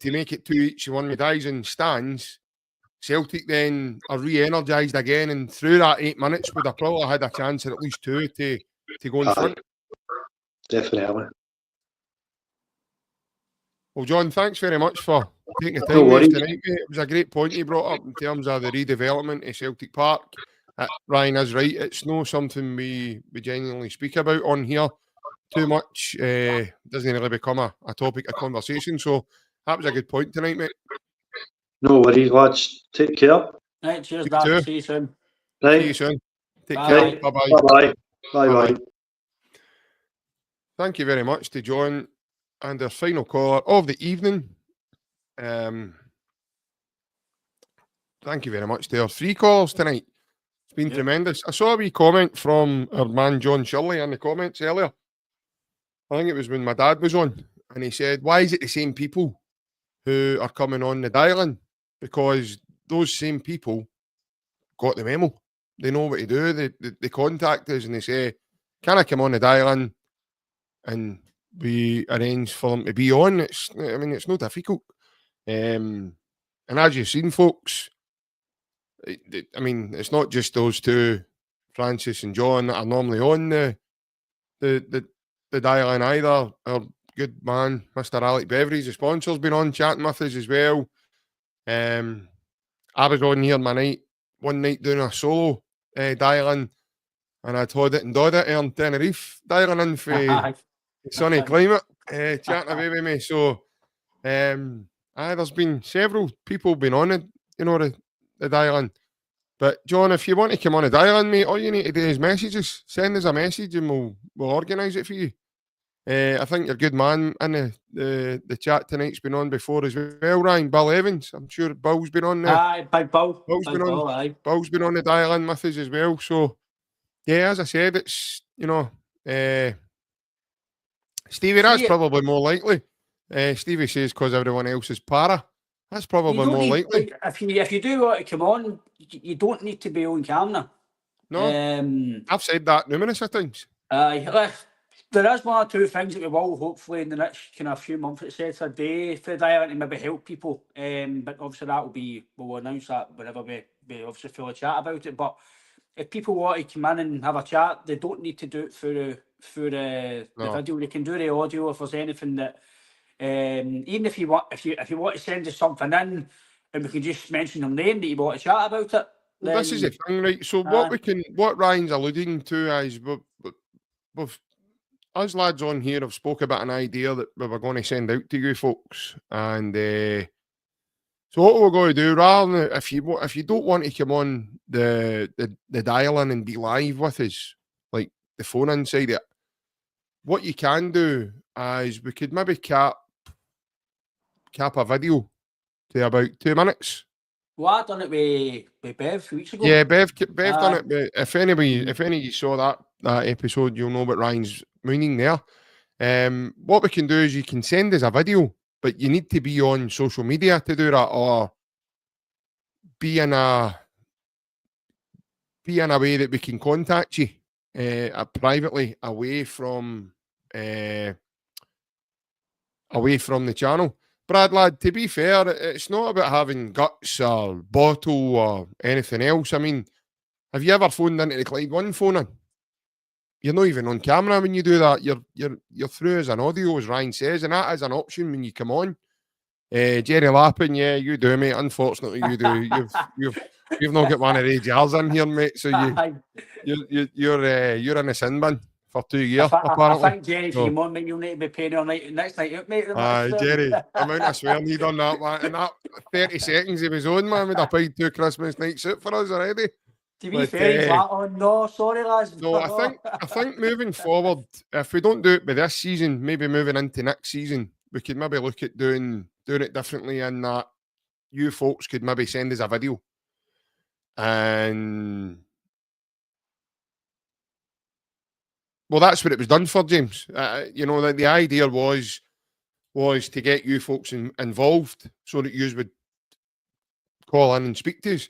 make it 2-each, one with eyes and stands, Celtic then are re-energised again, and through that 8 minutes would have probably had a chance at least 2 to go in front. Definitely. Well, John, thanks very much for taking the time tonight, mate. It was a great point you brought up in terms of the redevelopment of Celtic Park. Ryan is right. It's not something we genuinely speak about on here too much. Doesn't really become a topic of conversation. So that was a good point tonight, mate. No worries, lads. Take care. Right, cheers, Dad. See you soon. Right. See you soon. Take care. Bye-bye. Bye-bye. Bye-bye. Thank you very much to John. And our final caller of the evening. Thank you very much to our 3 calls tonight. It's been tremendous. I saw a wee comment from our man John Shirley in the comments earlier. I think it was when my dad was on. And he said, why is it the same people who are coming on the dial-in? Because those same people got the memo. They know what to do. They contact us and they say, can I come on the dial-in? and we arrange for them to be on. It's no difficult. And as you've seen, folks, it's not just those two, Francis and John, that are normally on the dial-in either. Our good man, Mr. Alec Beveridge, the sponsor's been on chatting with us as well. I was on here one night doing a solo dial-in, and I'd had it and done it on Tenerife, dialing in for sunny climate, chatting away with me. So, there's been several people been on it, the dial-in. But John, if you want to come on a dial-in, mate, all you need to do is messages. Send us a message and we'll organise it for you. I think your good man in the chat tonight's been on before as well, Ryan. Bill Evans. I'm sure Bill's been on there. Aye, Big Bill. Bill's Big been Bill, on. aye. Bill's been on the dial-in with us as well. So, yeah, as I said, it's, Stevie, that's probably more likely. Stevie says because everyone else is para. That's probably more likely. If you do want to come on, you don't need to be on camera. No, I've said that numerous times. There is one or two things that we will hopefully in the next kind of few months, etc. day for the dial to maybe help people. But obviously we'll announce that whenever we obviously feel a chat about it. But if people want to come in and have a chat, they don't need to do it through the video. They can do the audio if there's anything that. Even if you want to send us something in, and we can just mention your name that you want to chat about it. Well, this is the thing, right? So what Ryan's alluding to is, us lads on here have spoke about an idea that we were going to send out to you folks, and so what we're going to do, rather than if you don't want to come on the dial-in and be live with us, like the phone inside it, what you can do is we could maybe cap a video to about 2 minutes. Well, I done it with Bev a few weeks ago. Yeah, Bev done it. But if any of you saw that episode, you'll know what Ryan's meaning there. What we can do is you can send us a video, but you need to be on social media to do that, or be in a way that we can contact you privately away from the channel. Brad, lad, to be fair, it's not about having guts or bottle or anything else. I mean, have you ever phoned into the Clyde One phone in? You're not even on camera when you do that. You're through as an audio, as Ryan says, and that is an option when you come on. Jerry Lappin, yeah, you do, mate. Unfortunately, you do. You've not got one of the jars in here, mate. So you're in the sin bin for 2 years, apparently. I think Jerry, if you want, you'll need to be paying all night next night out, mate. Jerry, the amount of swearing he done that, man. In that 30 seconds he was on, man, would have paid 2 Christmas nights out for us already. To be fair, he's like, oh no, sorry lads. No, I think moving forward, if we don't do it by this season, maybe moving into next season, we could maybe look at doing it differently, in that you folks could maybe send us a video. And well, that's what it was done for, James. The idea was to get you folks involved so that you would call in and speak to us.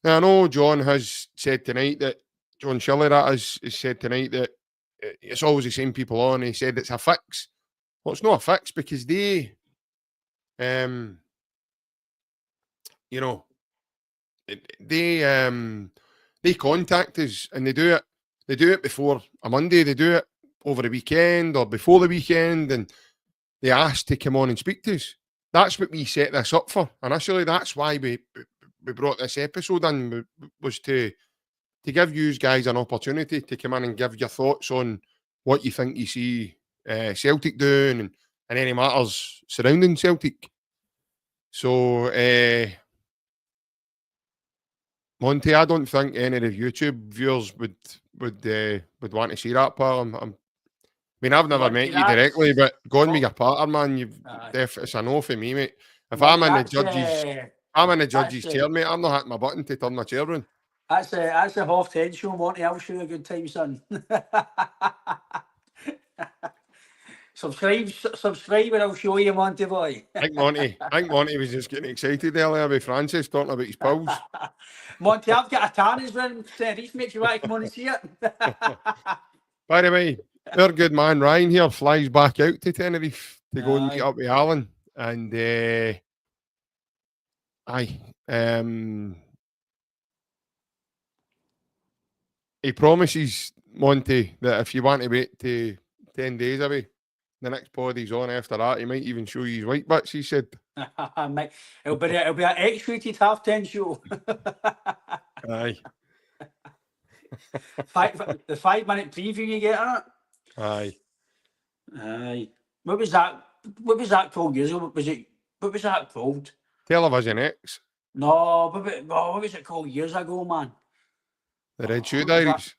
Now, I know John has said tonight that, John Shirley has said tonight that it's always the same people on. He said it's a fix. Well, it's not a fix because they contact us, and they do it before a Monday. They do it over the weekend or before the weekend, and they ask to come on and speak to us. That's what we set this up for. Initially, that's why we brought this episode in, was to give you guys an opportunity to come in and give your thoughts on what you think you see Celtic doing and any matters surrounding Celtic. So, Monty, I don't think any of the YouTube viewers would want to see that, pal. I mean, I've never met you directly, but going with your partner, man, it's a no for me, mate. If I'm in the judge's chair, mate, I'm not hitting my button to turn my chair around. That's a half 10 show, Monty. I'll show you a good time, son. Subscribe and I'll show you, Monty boy. I think Monty was just getting excited earlier with Francis talking about his pals. Monty, I've got a tan as well. If you want to come on and see it. By the way, our good man Ryan here flies back out to Tenerife to go and meet Aye. up with Alan. And he promises, Monty, that if you want to wait to 10 days away, the next pod he's on after that, he might even show you his white bits, he said. Mate, it'll be an X-rated half-10 show. Aye. The 5-minute preview you get on it. Aye. Aye. What was that called years ago? What was that called? Television X. No, what was it called years ago, man? The Red Shoe what was that? Diaries.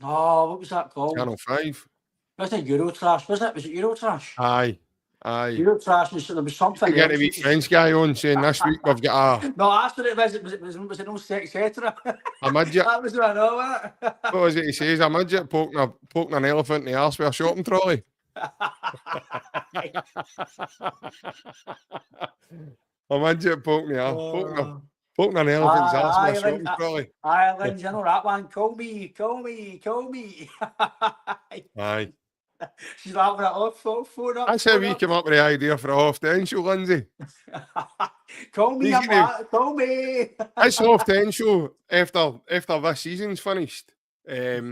No, what was that called? Channel 5. Was it Eurotrash? Was it Eurotrash? Aye. Eurotrash, and there was something You get a else. wee French guy on saying this week we've got a No, that's what it was. Was it no etc.? midget. That was what I know, wasn't it? What was it he says? A midget poking an elephant in the arse with a shopping trolley. A midget poking an elephant's arse with a shopping trolley. Ireland, you know that one. Call me. Aye. She's laughing at off phone up. That's how we came up with the idea for a half-10 show, Lindsay. Call me, call me. This half-10 show, after this season's finished, is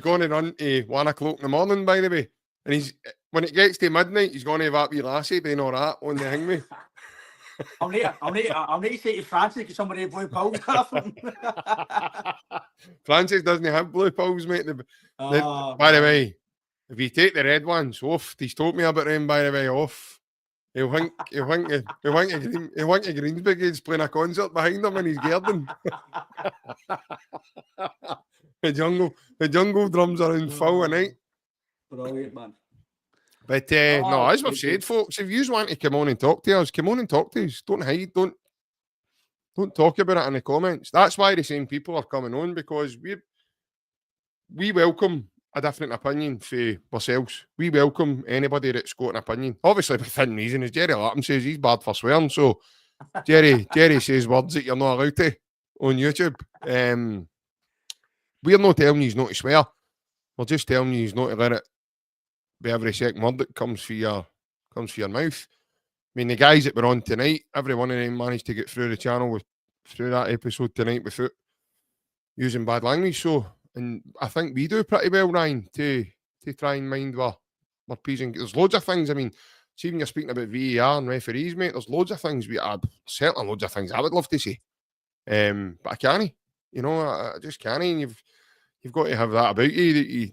going to run to 1 o'clock in the morning, by the way. And when it gets to midnight, he's going to have that wee lassie doing all that on the hangme. I'll need to say to Francis because somebody blue pills off him. Francis doesn't have blue pills, mate. By the way, if you take the red ones off, he's told me about them, by the way, off. He'll think Greens Brigade's playing a concert behind him in his garden. The jungle drums are in full at night. Brilliant, man. But no, as we've said, folks, if you want to come on and talk to us, come on and talk to us. Don't hide. Don't talk about it in the comments. That's why the same people are coming on, because we welcome a different opinion for ourselves. We welcome anybody that's got an opinion. Obviously, within reason, as Jerry Lapham says, he's bad for swearing. So Jerry says words that you're not allowed to on YouTube. We're not telling you not to swear. We're just telling you not to let it be every second word that comes for your mouth. I mean, the guys that were on tonight, every one of them managed to get through the channel through that episode tonight without using bad language. So, and I think we do pretty well, Ryan, to try and mind our P's and there's loads of things. I mean, see when you're speaking about VAR and referees, mate, there's loads of things certainly loads of things I would love to say. But I can't. You know, I just can't. And you've got to have that about you that you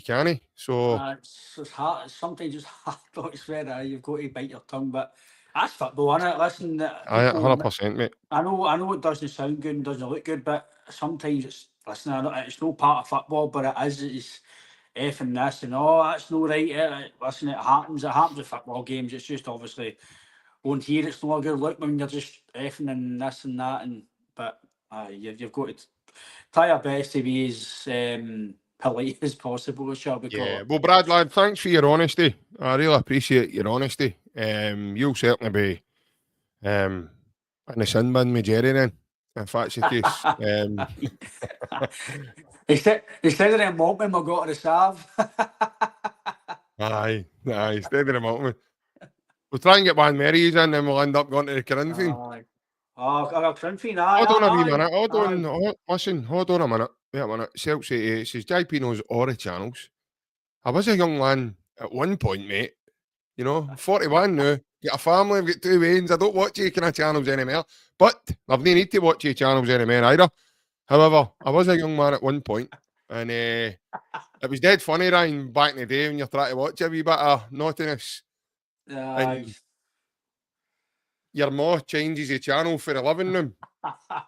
can't. So it's hard. Sometimes it's hard not to swear. You've got to bite your tongue, but that's football, isn't it? Listen, 100%, mate. I know it doesn't sound good and doesn't look good, but sometimes it's it's no part of football, but it is. It's effing this and that's no right. Listen, it happens. It happens at football games. It's just obviously on here. It's not a good look when you're just effing and this and that. But you've got to try your best to be as polite as possible, shall we call it? Well, Brad, lad, thanks for your honesty. I really appreciate your honesty. You'll certainly be in the sin bin with Jerry then, if that's the case. Instead of them mopping, we'll go to the Sav. Aye, instead of the mopping. We'll try and get one Mary's in, then we'll end up going to the Corinthian. Corinthian, Hold on a wee minute. Hold on a minute. Wait a minute. Celtic it says JP knows all the channels. I was a young man at one point, mate. You know, 41 now. Got a family, I've got 2 wains. I don't watch your kind of channels anymore. But I've no need to watch your channels anymore either. However, I was a young man at one point, and it was dead funny, Ryan, back in the day when you're trying to watch a wee bit of naughtiness. And your ma changes the channel for the living room. I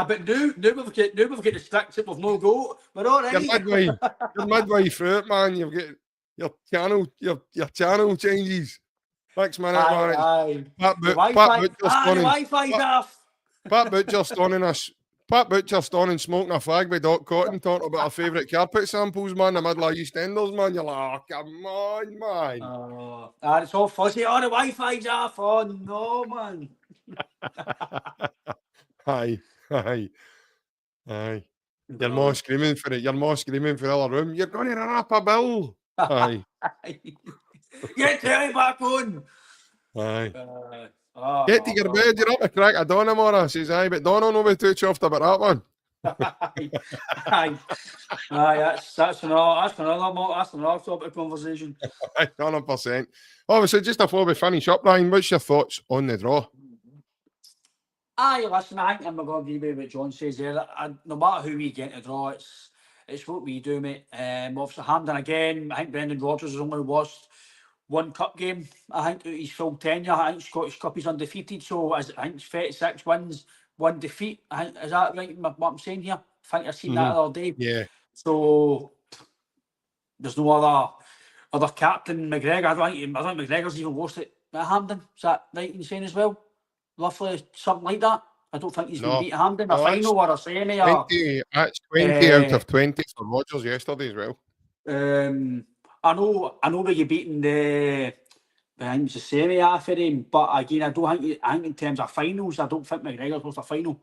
bet now we've got the sticks that we've no go. We're all right. You're midway through it, man. You've got your channel changes. Next minute, man. Wi-Fi's off. Pat Butcher stoning us. Pat Butcher stoning smoking a fag with Doc Cotton talking about our favourite carpet samples, man. The middle of EastEnders, man. You're like, oh, come on, man. It's all fuzzy. The Wi-Fi's off. Oh no, man. Aye. You're more screaming for it. You're more screaming for the other room. You're going to run up a bill. Aye. Get Terry back on. Aye. Oh, Get to your bed. You're up a crack of dawn tomorrow. Says aye, but Donald will be too chuffed about that one. Aye, that's another topic of conversation. 100%. Obviously, just before we finish up, Ryan, what's your thoughts on the draw? Aye, listen, I think I'm going to agree with what John says there. No matter who we get to draw, it's what we do, mate. Obviously, Hampden again. I think Brendan Rodgers has only lost one cup game. I think he's full tenure. I think Scottish Cup he's undefeated. So I think it's 36 wins, one defeat. Is that right? What I'm saying here? I think I seen that the other day. Yeah. So there's no other captain. McGregor. I think McGregor's even lost it at Hampden. Is that right in saying as well? Roughly something like that. I don't think he's going to beat Hampden. A final or a semi. That's 20 out of 20 for Rodgers yesterday as well. I know that you're beating the semi half of him, but again, I think in terms of finals, I don't think McGregor's lost a final.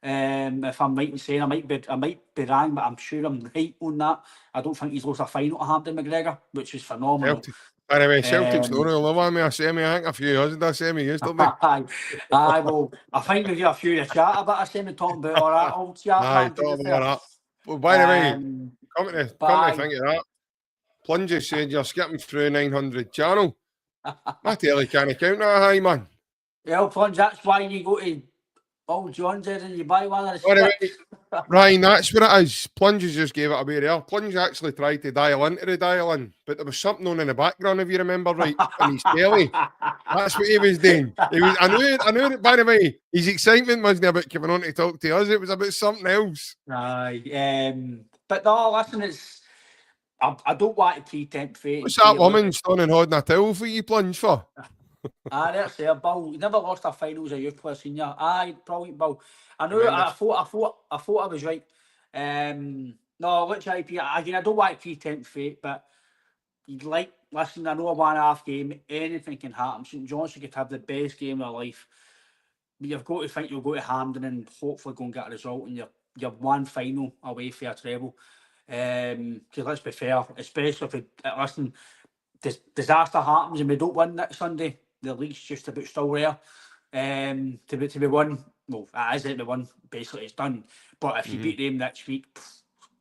If I'm right in saying, I might be wrong, but I'm sure I'm right on that. I don't think he's lost a final to Hampden McGregor, which is phenomenal. Anyway, Celtic's not really one me a semi. I think a few years in a semi yesterday. Aye, well, I think we've got a few to chat about a semi talking about all that old chat. Aye, talking about that. Well, by the way, come to think of that, Plunges said you're skipping through 900 channel. My telly can't count that high, man. Yeah, Plunge, that's why you go to Old John's and you buy one of the sticks. Ryan, that's what it is. Plunges just gave it a bit there. Plunge actually tried to dial into the dial-in, but there was something on in the background, if you remember right, in his telly. That's what he was doing. I knew it, by the way, his excitement wasn't about coming on to talk to us. It was about something else. Aye, but no, listen, I don't want to pre-tempt fate. What's that woman standing holding a towel for you, Plunge, for? That's there, Bill. You never lost a finals of youth player senior. Aye, brilliant, Bill. I know. I thought I was right. No, which IP again? I don't want to pre-tempt fate, but you'd like. Listen, I know a 1.5 game. Anything can happen. St Johnstone could have the best game of their life. But you've got to think you'll go to Hampden and hopefully go and get a result, and you're one final away for a treble. Because let's be fair, especially if disaster happens and we don't win next Sunday, the league's just about still there. To be won, well, it is to be won. Basically, it's done. But if you beat them next week,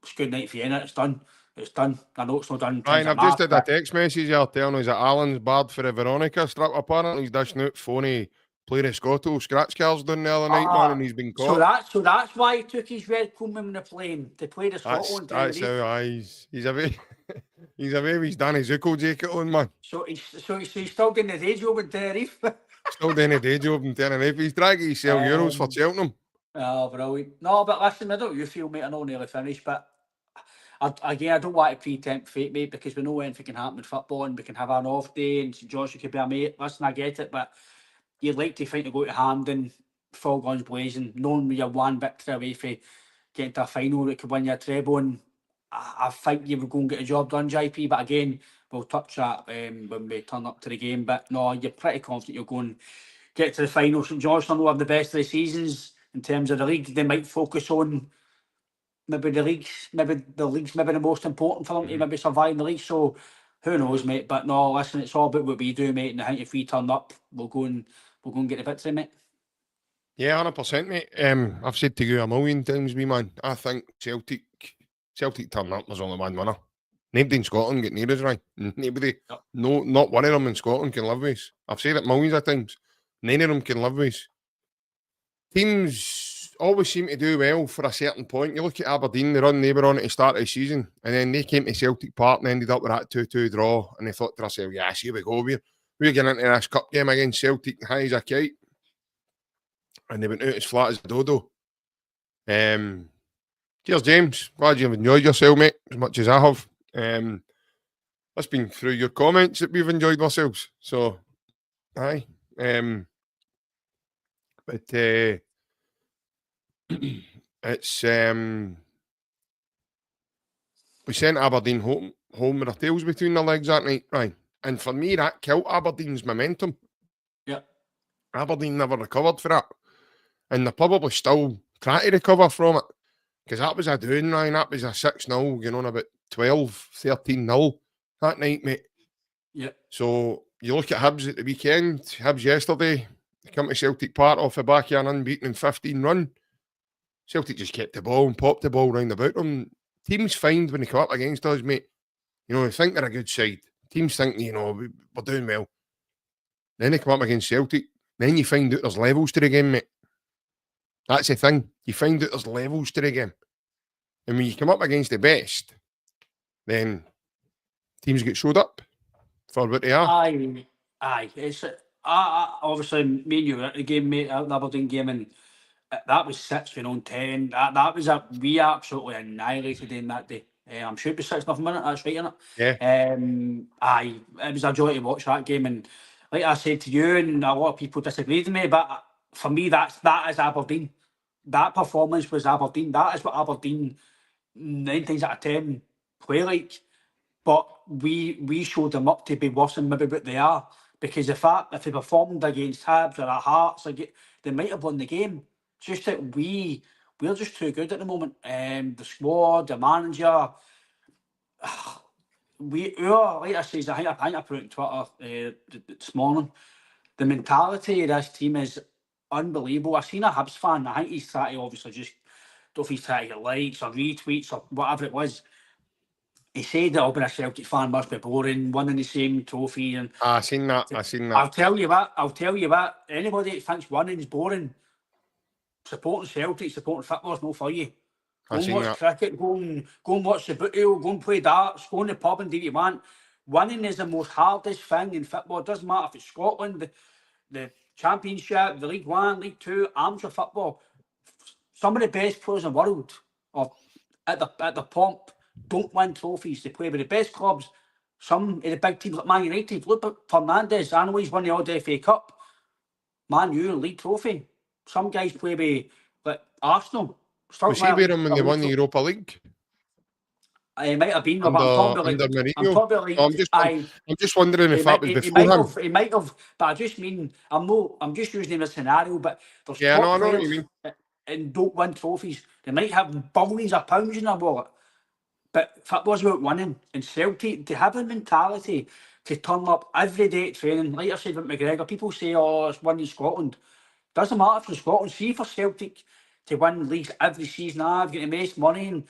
it's good night for you. It's done. It's done. I know it's not done. Ryan, I've just had a text message here telling us that Alan's barred for the Veronica strip. Apparently, he's dishing out phony player of Scotto scratch cards down the other night, man, and he's been caught. So that's why he took his red comb when they're playing to play the Scotland. That's how he's away. He's away with his Danny Zuko jacket on, man. So he's still getting the day job in Tenerife. Still doing a day job in Tenerife. He's dragging his euros for Cheltenham. Oh, brilliant. No, but listen, I don't you feel, mate, I know nearly finished, but I don't want to pre-tempt fate, mate, because we know anything can happen in football and we can have an off day and St Johnstone could be a mate. Listen, I get it, but you'd like to think to go to Hampden, full guns blazing, knowing you're one victory away for getting to a final that could win you a treble, and I think you would go and get a job done, JP. But again, we'll touch that when we turn up to the game. But no, you're pretty confident you'll go and get to the final. St Johnstone will have the best of the seasons in terms of the league. They might focus on maybe the league's maybe the most important for them to maybe survive the league. So who knows, mate? But no, listen, it's all about what we do, mate. And I think if we turn up, we'll go and get the victory, mate. Yeah, 100%, mate. I've said to you a million times, wee man, I think Celtic turn up, there's only one winner. Nobody in Scotland get near us, right? Nobody. Yep. No, not one of them in Scotland can live with us. I've said it millions of times. None of them can live with us. Teams always seem to do well for a certain point. You look at Aberdeen, they were on at the start of the season, and then they came to Celtic Park and ended up with that 2-2 draw, and they thought to themselves, yes, here we go, we're getting into this cup game against Celtic high as a kite. And they went out as flat as a dodo. Cheers, James. Glad you've enjoyed yourself, mate, as much as I have. That's been through your comments that we've enjoyed ourselves. So, aye. But it's we sent Aberdeen home with our tails between their legs that night, right? And for me, that killed Aberdeen's momentum. Yeah. Aberdeen never recovered for that. And they're probably still trying to recover from it. because that was a doing, Ryan. That was a 6-0, you know, about 12, 13-0 that night, mate. Yep. So you look at Hibs at the weekend, Hibs yesterday, they come to Celtic Park off the back of an unbeaten 15 run. Celtic just kept the ball and popped the ball round about them. Teams find when they come up against us, mate, you know, they think they're a good side. Teams think, you know, we're doing well. Then they come up against Celtic. Then you find out there's levels to the game, mate. That's the thing. You find out there's levels to the game. And when you come up against the best, then teams get showed up for what they are. Aye. It's obviously me and you were at the game, mate, at the Aberdeen game, and that was 6-10. That was we absolutely annihilated them that day. I'm sure it was 6-0 minute. That's right, innit? Yeah. Aye, it was a joy to watch that game, and like I said to you, and a lot of people disagreed with me, but for me, that is Aberdeen. That performance was Aberdeen. That is what Aberdeen 9 times out of 10 play like. But we showed them up to be worse than maybe what they are, because if they performed against Hibs or at Hearts, they might have won the game. Just that we're just too good at the moment. The squad, the manager, like I said, I think I put it on Twitter this morning. The mentality of this team is unbelievable. I've seen a Hibs fan. I think he's trying to obviously just, don't know if he's trying to get likes or retweets or whatever it was. He said that being a Celtic fan must be boring, winning the same trophy. And I seen that. I'll tell you what. Anybody that thinks winning is boring, supporting Celtic, supporting football is not for you. Go and watch cricket, go and watch the booty, go and play darts, go in the pub and do what you want. Winning is the most hardest thing in football. It doesn't matter if it's Scotland, the Championship, the League One, League Two, amateur football. Some of the best players in the world are at the pomp, don't win trophies. They play with the best clubs. Some of the big teams like Man United. Look at Fernandes. I know he's won the odd FA Cup. Man U, league trophy. Some guys play with like Arsenal. Was he with him when they won the Europa League? He might have been, but I'm just wondering if that was before him. He might have, but I just mean, I'm just using him as a scenario, but there's I know players what you mean. And don't win trophies. They might have billions of pounds in their wallet, but football's about winning. And Celtic, to have a mentality to turn up every day at training, like I said with McGregor, people say, oh, it's winning Scotland. Doesn't matter if it's Scotland. See, for Celtic to win leagues every season, I've got to make money and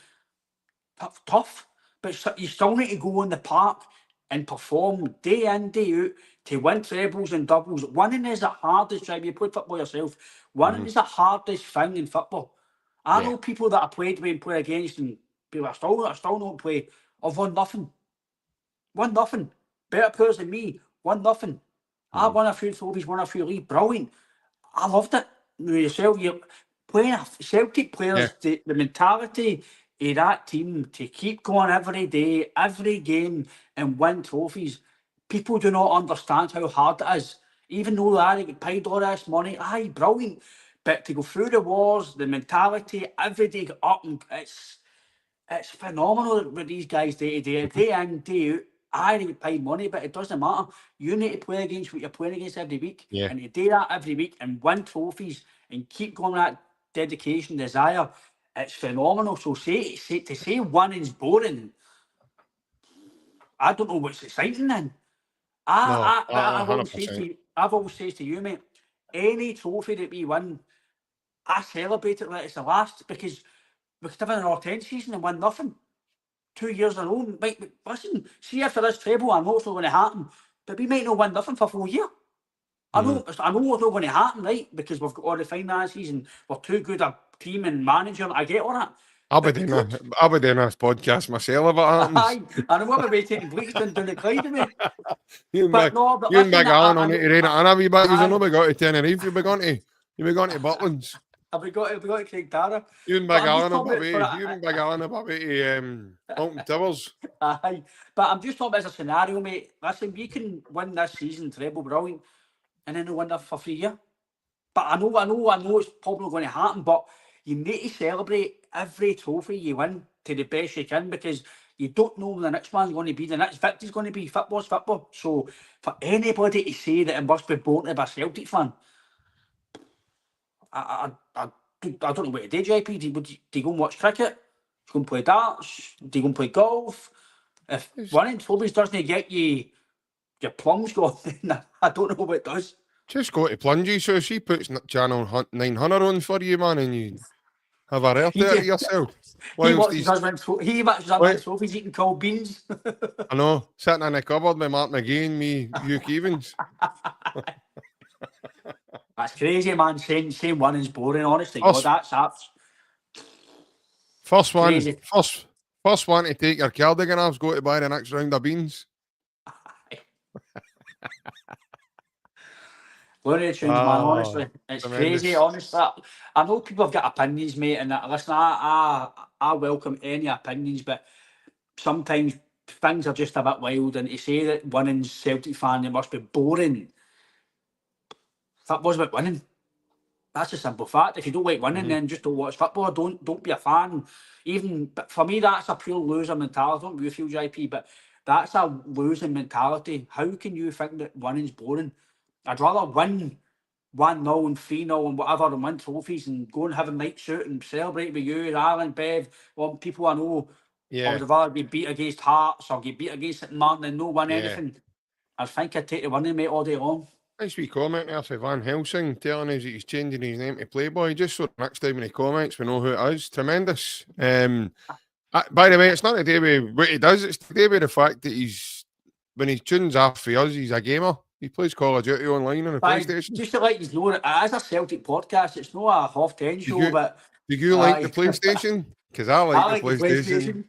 tough. But you still need to go in the park and perform day in, day out to win trebles and doubles. Winning is the hardest job. You played football yourself. Winning is the hardest thing in football. I know people that I played with and played against, and people I still don't play. I've won nothing. Won nothing. Better players than me. Won nothing. I won a few trophies, won a few leagues. Brilliant. I loved it. Yourself, you're playing Celtic players, the mentality of that team to keep going every day, every game, and win trophies. People do not understand how hard it is. Even though they get paid all this money, aye, brilliant. But to go through the wars, the mentality, every day get up, and it's phenomenal with these guys day to day in, day out. I get paid money, but it doesn't matter. You need to play against what you're playing against every week. And to do that every week and win trophies and keep going with that dedication, desire, it's phenomenal. So to say winning's boring, I don't know what's exciting then. I've always said to you, mate, any trophy that we win, I celebrate it like it's the last, because we could have an all-10 season and win nothing. 2 years in a row. Listen, see if for this treble, I know it's not going to happen, but we might not win nothing for a full year. I know it's not going to happen, right? Because we've got all the finances and we're too good a team and manager. I get all that. I'll be doing this podcast myself if it happens. I know I'm taking Bleakstone down the Clyde with me. You and Big Alan on it, Irene, and we got to Tenerife. You'll be going to Butlins. Have we got to Craig Tara? You and Big Alan are away to Alton Towers. Aye, but I'm just talking about as a scenario, mate. Listen, we can win this season treble, brilliant, and then we'll win that for 3 years. But I know it's probably not going to happen, but you need to celebrate every trophy you win to the best you can, because you don't know when the next one's going to be. The next victory's going to be. Football's football. So for anybody to say that it must be born to be a Celtic fan, I I don't know what to do, JP. Do you go and watch cricket? Do you go and play darts? Do you go and play golf? If one of Toby's doesn't get you your plums going, then I don't know what it does. Just go to Plungy, so she puts channel 900 on for you, man, and you have a rare there to yourself. He watches us win trophies eating cold beans. I know, sitting in the cupboard with Mark McGee and me, Hugh Evans. That's crazy, man. Saying winning's boring, honestly. God, that's First one, crazy. first one to take your cardigan off, go to buy the next round of beans. One of the tunes, man, honestly. It's tremendous. Crazy, honestly. I know people have got opinions, mate, and listen, I welcome any opinions, but sometimes things are just a bit wild, and to say that winning's Celtic fan, it must be boring. Football's about winning. That's a simple fact. If you don't like winning, then just don't watch football. Don't be a fan. But for me, that's a pure loser mentality. Don't you feel, JP? But that's a losing mentality. How can you think that winning's boring? I'd rather win 1-0 and 3-0 and whatever and win trophies and go and have a night out and celebrate with you, Alan, Bev, all people I know. Yeah. I would rather be beat against Hearts or get beat against St Martin and no win anything. I think I'd take the winning, mate, all day long. Nice wee comment there for Van Helsing telling us that he's changing his name to Playboy, just so next time when he comments we know who it is. Tremendous. By the way, it's not to do with what he does, it's to do with the fact that when he tunes off for us, he's a gamer. He plays Call of Duty online on the PlayStation. Just to let you know, it is a Celtic podcast. It's not a half-10 show, but... Do you like the PlayStation? Because I like the PlayStation.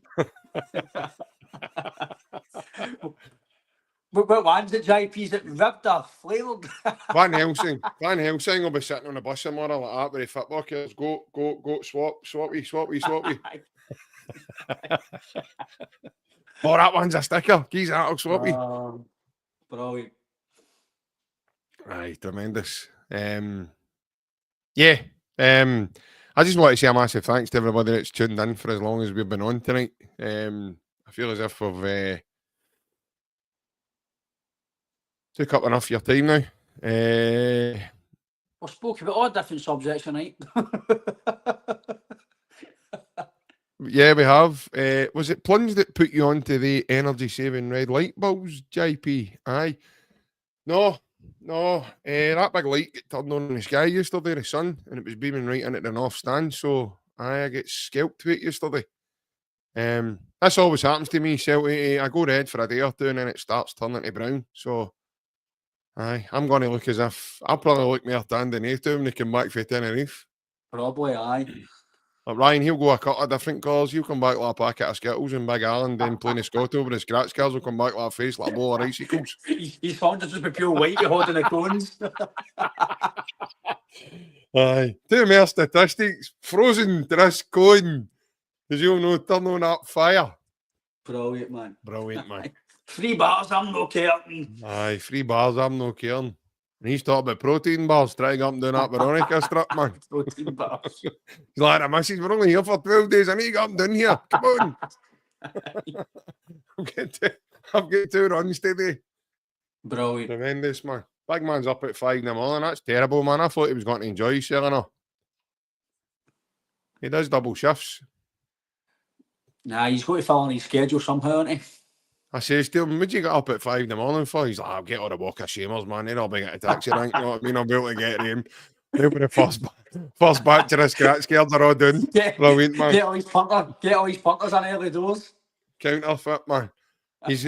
What one's it, JP's it ribbed or flavoured? Van Helsing will be sitting on a bus somewhere like that with the football kids. Go, swappy. Oh, that one's a sticker. Geez, that'll swappy. Brilliant. Aye, tremendous. I just want to say a massive thanks to everybody that's tuned in for as long as we've been on tonight. I feel as if we've took up enough of your time now. We've spoken about all different subjects tonight. Yeah, we have. Was it Plunge that put you onto the energy-saving red light bulbs, JP? Aye. No. That big light got turned on in the sky yesterday, the sun, and it was beaming right into the north stand, so I get scalped with it yesterday. This always happens to me, Celtic. I go red for a day or two, and then it starts turning to brown, so aye, I'm going to look as if I'll probably look more tan than A2 when they come back for Tenerife. Probably, aye. Ryan, he'll go a couple of different colours. He'll come back like a packet of Skittles, and Big Alan then playing the Scott over his scratch cards will come back like a face like a bowl of icicles. He's found just be pure white holding the cones. Aye. 2 more statistics. Frozen to this cone. As you'll know, turn on that fire. Brilliant, man. 3 bars, I'm no caring. Aye, 3 bars, I'm no caring. And he's talking about protein bars, trying up and down that Veronica strip, man. Protein bars. He's like, missus, we're only here for 12 days. I need to get up and down here. Come on. I've got 2 runs today. Brilliant. Tremendous, man. Big man's up at 5 in the morning. That's terrible, man. I thought he was going to enjoy selling her. He does double shifts. Nah, he's got to fill in his schedule somehow, hasn't he? I says to him, would you get up at 5 in the morning for? He's like, I'll get on a walk of shamers, man. Then I'll be at a taxi rank, you know what I mean? I'll be able to get him. He'll be the first batch of the scratch cards are all done. Brilliant, man. Get all his punters on early doors. Counterfeit, man. He's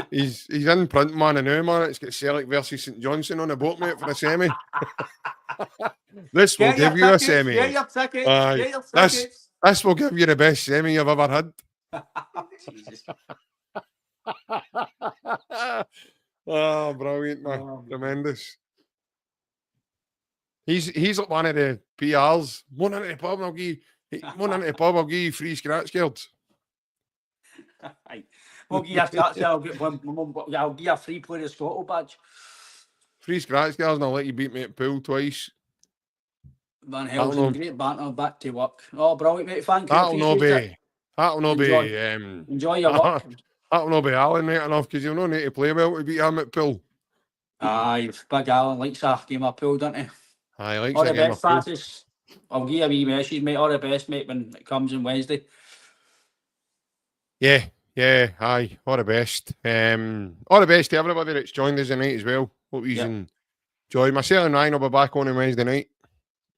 in print, man, and now, man. It's got Celtic versus St Johnstone on the boat, mate, for the semi. This will give you a semi. Get your tickets. This will give you the best semi you've ever had. Jesus. Oh, brilliant, man. Tremendous. He's like one of the PRs. One into the pub, and I'll give you 3 scratch cards. We'll give you a scratch card. I'll give you a free player Scotto badge. 3 scratch cards, and I'll let you beat me at pool twice. Van Helsing, great banter, back to work. Oh, brilliant, mate. Thank you. That'll not be. Enjoy your work. That'll not be Alan right enough because you'll not need to play well to beat him at pool. Aye, Big Alan likes a game of pool, doesn't he? Aye, likes all a the game best, of pool. Francis. I'll give you a wee message, mate. All the best, mate, when it comes on Wednesday. Yeah, aye, all the best. All the best to everybody that's joined us tonight as well. Hope you enjoy. Myself and Ryan will be back on Wednesday night.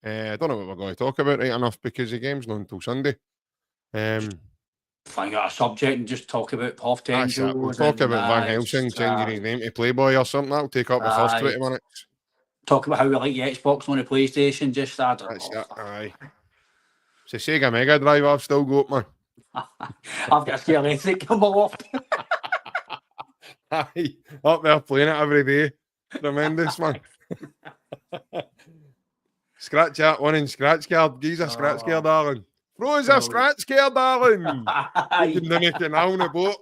I don't know what we're going to talk about right enough because the game's not until Sunday. Find out a subject and just talk about half-time That's it. We'll shows. talk about Van Helsing changing his name to Playboy or something. That'll take up the first 20 minutes. Talk about how we like the Xbox on the PlayStation. Just I don't That's know. it. Aye. It's a Sega Mega Drive I've still got, man. I've got a scare electric come aloft. Aye. Up there playing it every day. Tremendous, man. Scratch that one in scratch card. He's a scratch card, darling. Throws a scratch card, darling. You can do anything on the boat.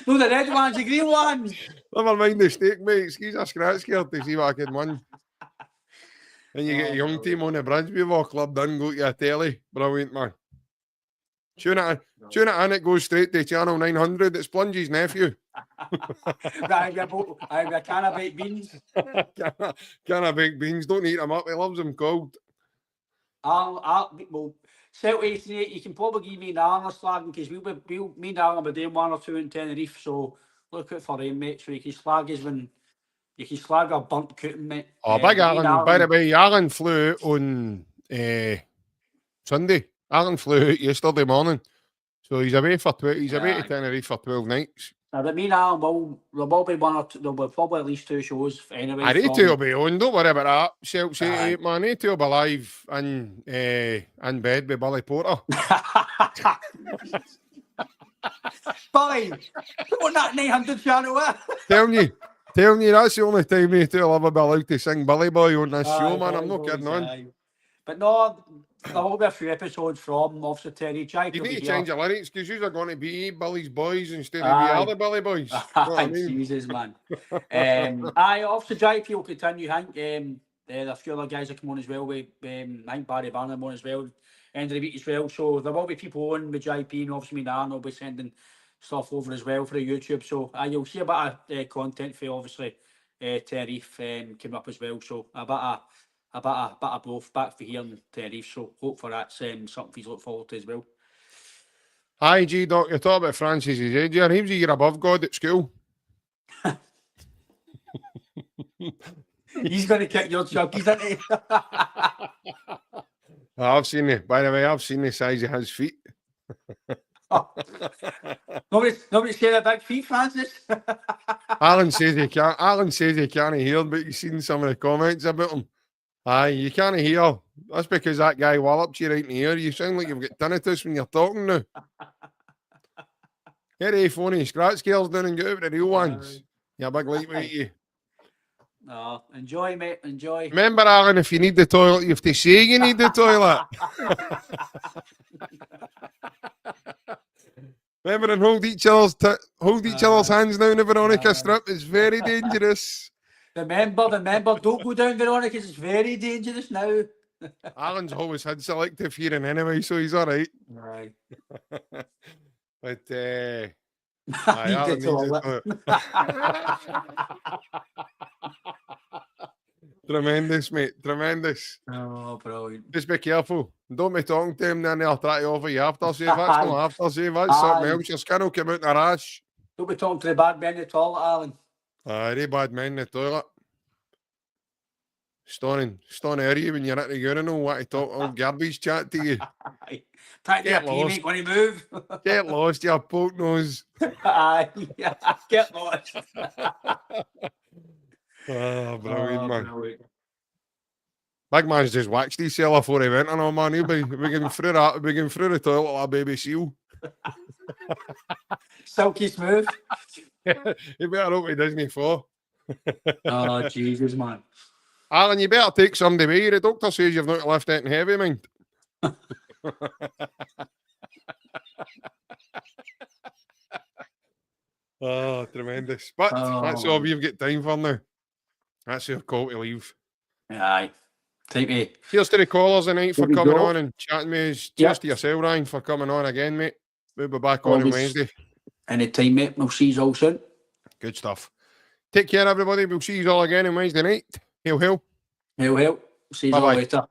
No, the red ones, the green ones. Never mind the steak, mate. He's a scratch card to see what I can win. And you get a young team on the Bridgeby Law Club done, go to your telly. Brilliant, man. Tune it in, it goes straight to channel 900. It's Plungy's nephew. I've got a can of baked beans. Can of baked beans. Don't eat them up. He loves them cold. Well, Celtic, you can probably give me an Arnold slagging because me and Alan will be doing 1 or 2 in Tenerife, so look out for them, mate. So you can slag us when you can slag our burnt cooking, mate. Oh, big Alan. By the way, Alan flew on Sunday. Alan flew out yesterday morning, so he's away for he's away to Tenerife for 12 nights. But me and Alan will be 1 or 2. There'll be probably at least 2 shows anyway. I need to be on. Don't worry about that. Celtic, man. I need to be live in bed with Billy Porter. Billy, what that 900 channel? Telling you, that's the only time me two will ever be allowed to sing Billy Boy on this show, man. I'm not kidding on. But no, there will be a few episodes from Officer Terry. You need to change your lyrics because you're going to be Billy's Boys instead of we are the Billy Boys. You know what I mean? Jesus, man. Officer Jake will continue. I think there's a few other guys that come on as well. I think Barry Barnum on as well. End of the week as well. So there will be people on with JP and obviously me and Aaron will be sending stuff over as well for the YouTube. So you'll see a bit of content for obviously Tenerife coming up as well. So a bit of both back for here in Tenerife. So hope for that's something to look forward to as well. Hi, G Doc. You're talking about Francis' age here. He was a year above God at school. He's going to kick your chuckies, isn't he? I've seen it. By the way, I've seen the size of his feet. Nobody's scared of big feet, Francis. Alan says he can't. Alan says he can't hear, but you've seen some of the comments about him. Aye, you can't hear. That's because that guy walloped you right in the ear. You sound like you've got tinnitus when you're talking now. Get a phony scratch girls down and get out the real ones. You're a big lightweight, you. No, enjoy, mate. Enjoy. Remember, Alan, if you need the toilet, you have to say you need the toilet. Remember, and hold each other's hands down the Veronica strip. It's very dangerous. Remember, don't go down Veronica. It's very dangerous now. Alan's always had selective hearing anyway, so he's all right. Right. But, Alan tremendous, mate. Tremendous. Oh, brilliant. Just be careful. Don't be talking to him, then they'll try to offer you aftershave. That's not aftershave. That's something else. Your skin will come out in a rash. Don't be talking to the bad men in the toilet, Alan. Aye, bad men in the toilet. Stunning area when you're at the urinal, what to talk all garbage chat to you. Get lost. When you move. Get lost, you poke nose. Aye, get lost. Brilliant, man. Brilliant. Big man's just waxed his cellar before he went, and all, man. He'll be going through the toilet like a baby seal. Silky smooth. You better hope he doesn't fall. Oh, Jesus, man. Alan, you better take somebody with you. The doctor says you've not left anything heavy, mind. Oh, tremendous. But that's all we've got time for now. That's your call to leave. Aye. Take me. Cheers to the callers tonight for coming on and chatting with us. Cheers to yourself, Ryan, for coming on again, mate. We'll be back on Wednesday. Anytime, mate. We'll see you all soon. Good stuff. Take care, everybody. We'll see you all again on Wednesday night. Hail, hail. Hail, hail. See you all Bye-bye. later.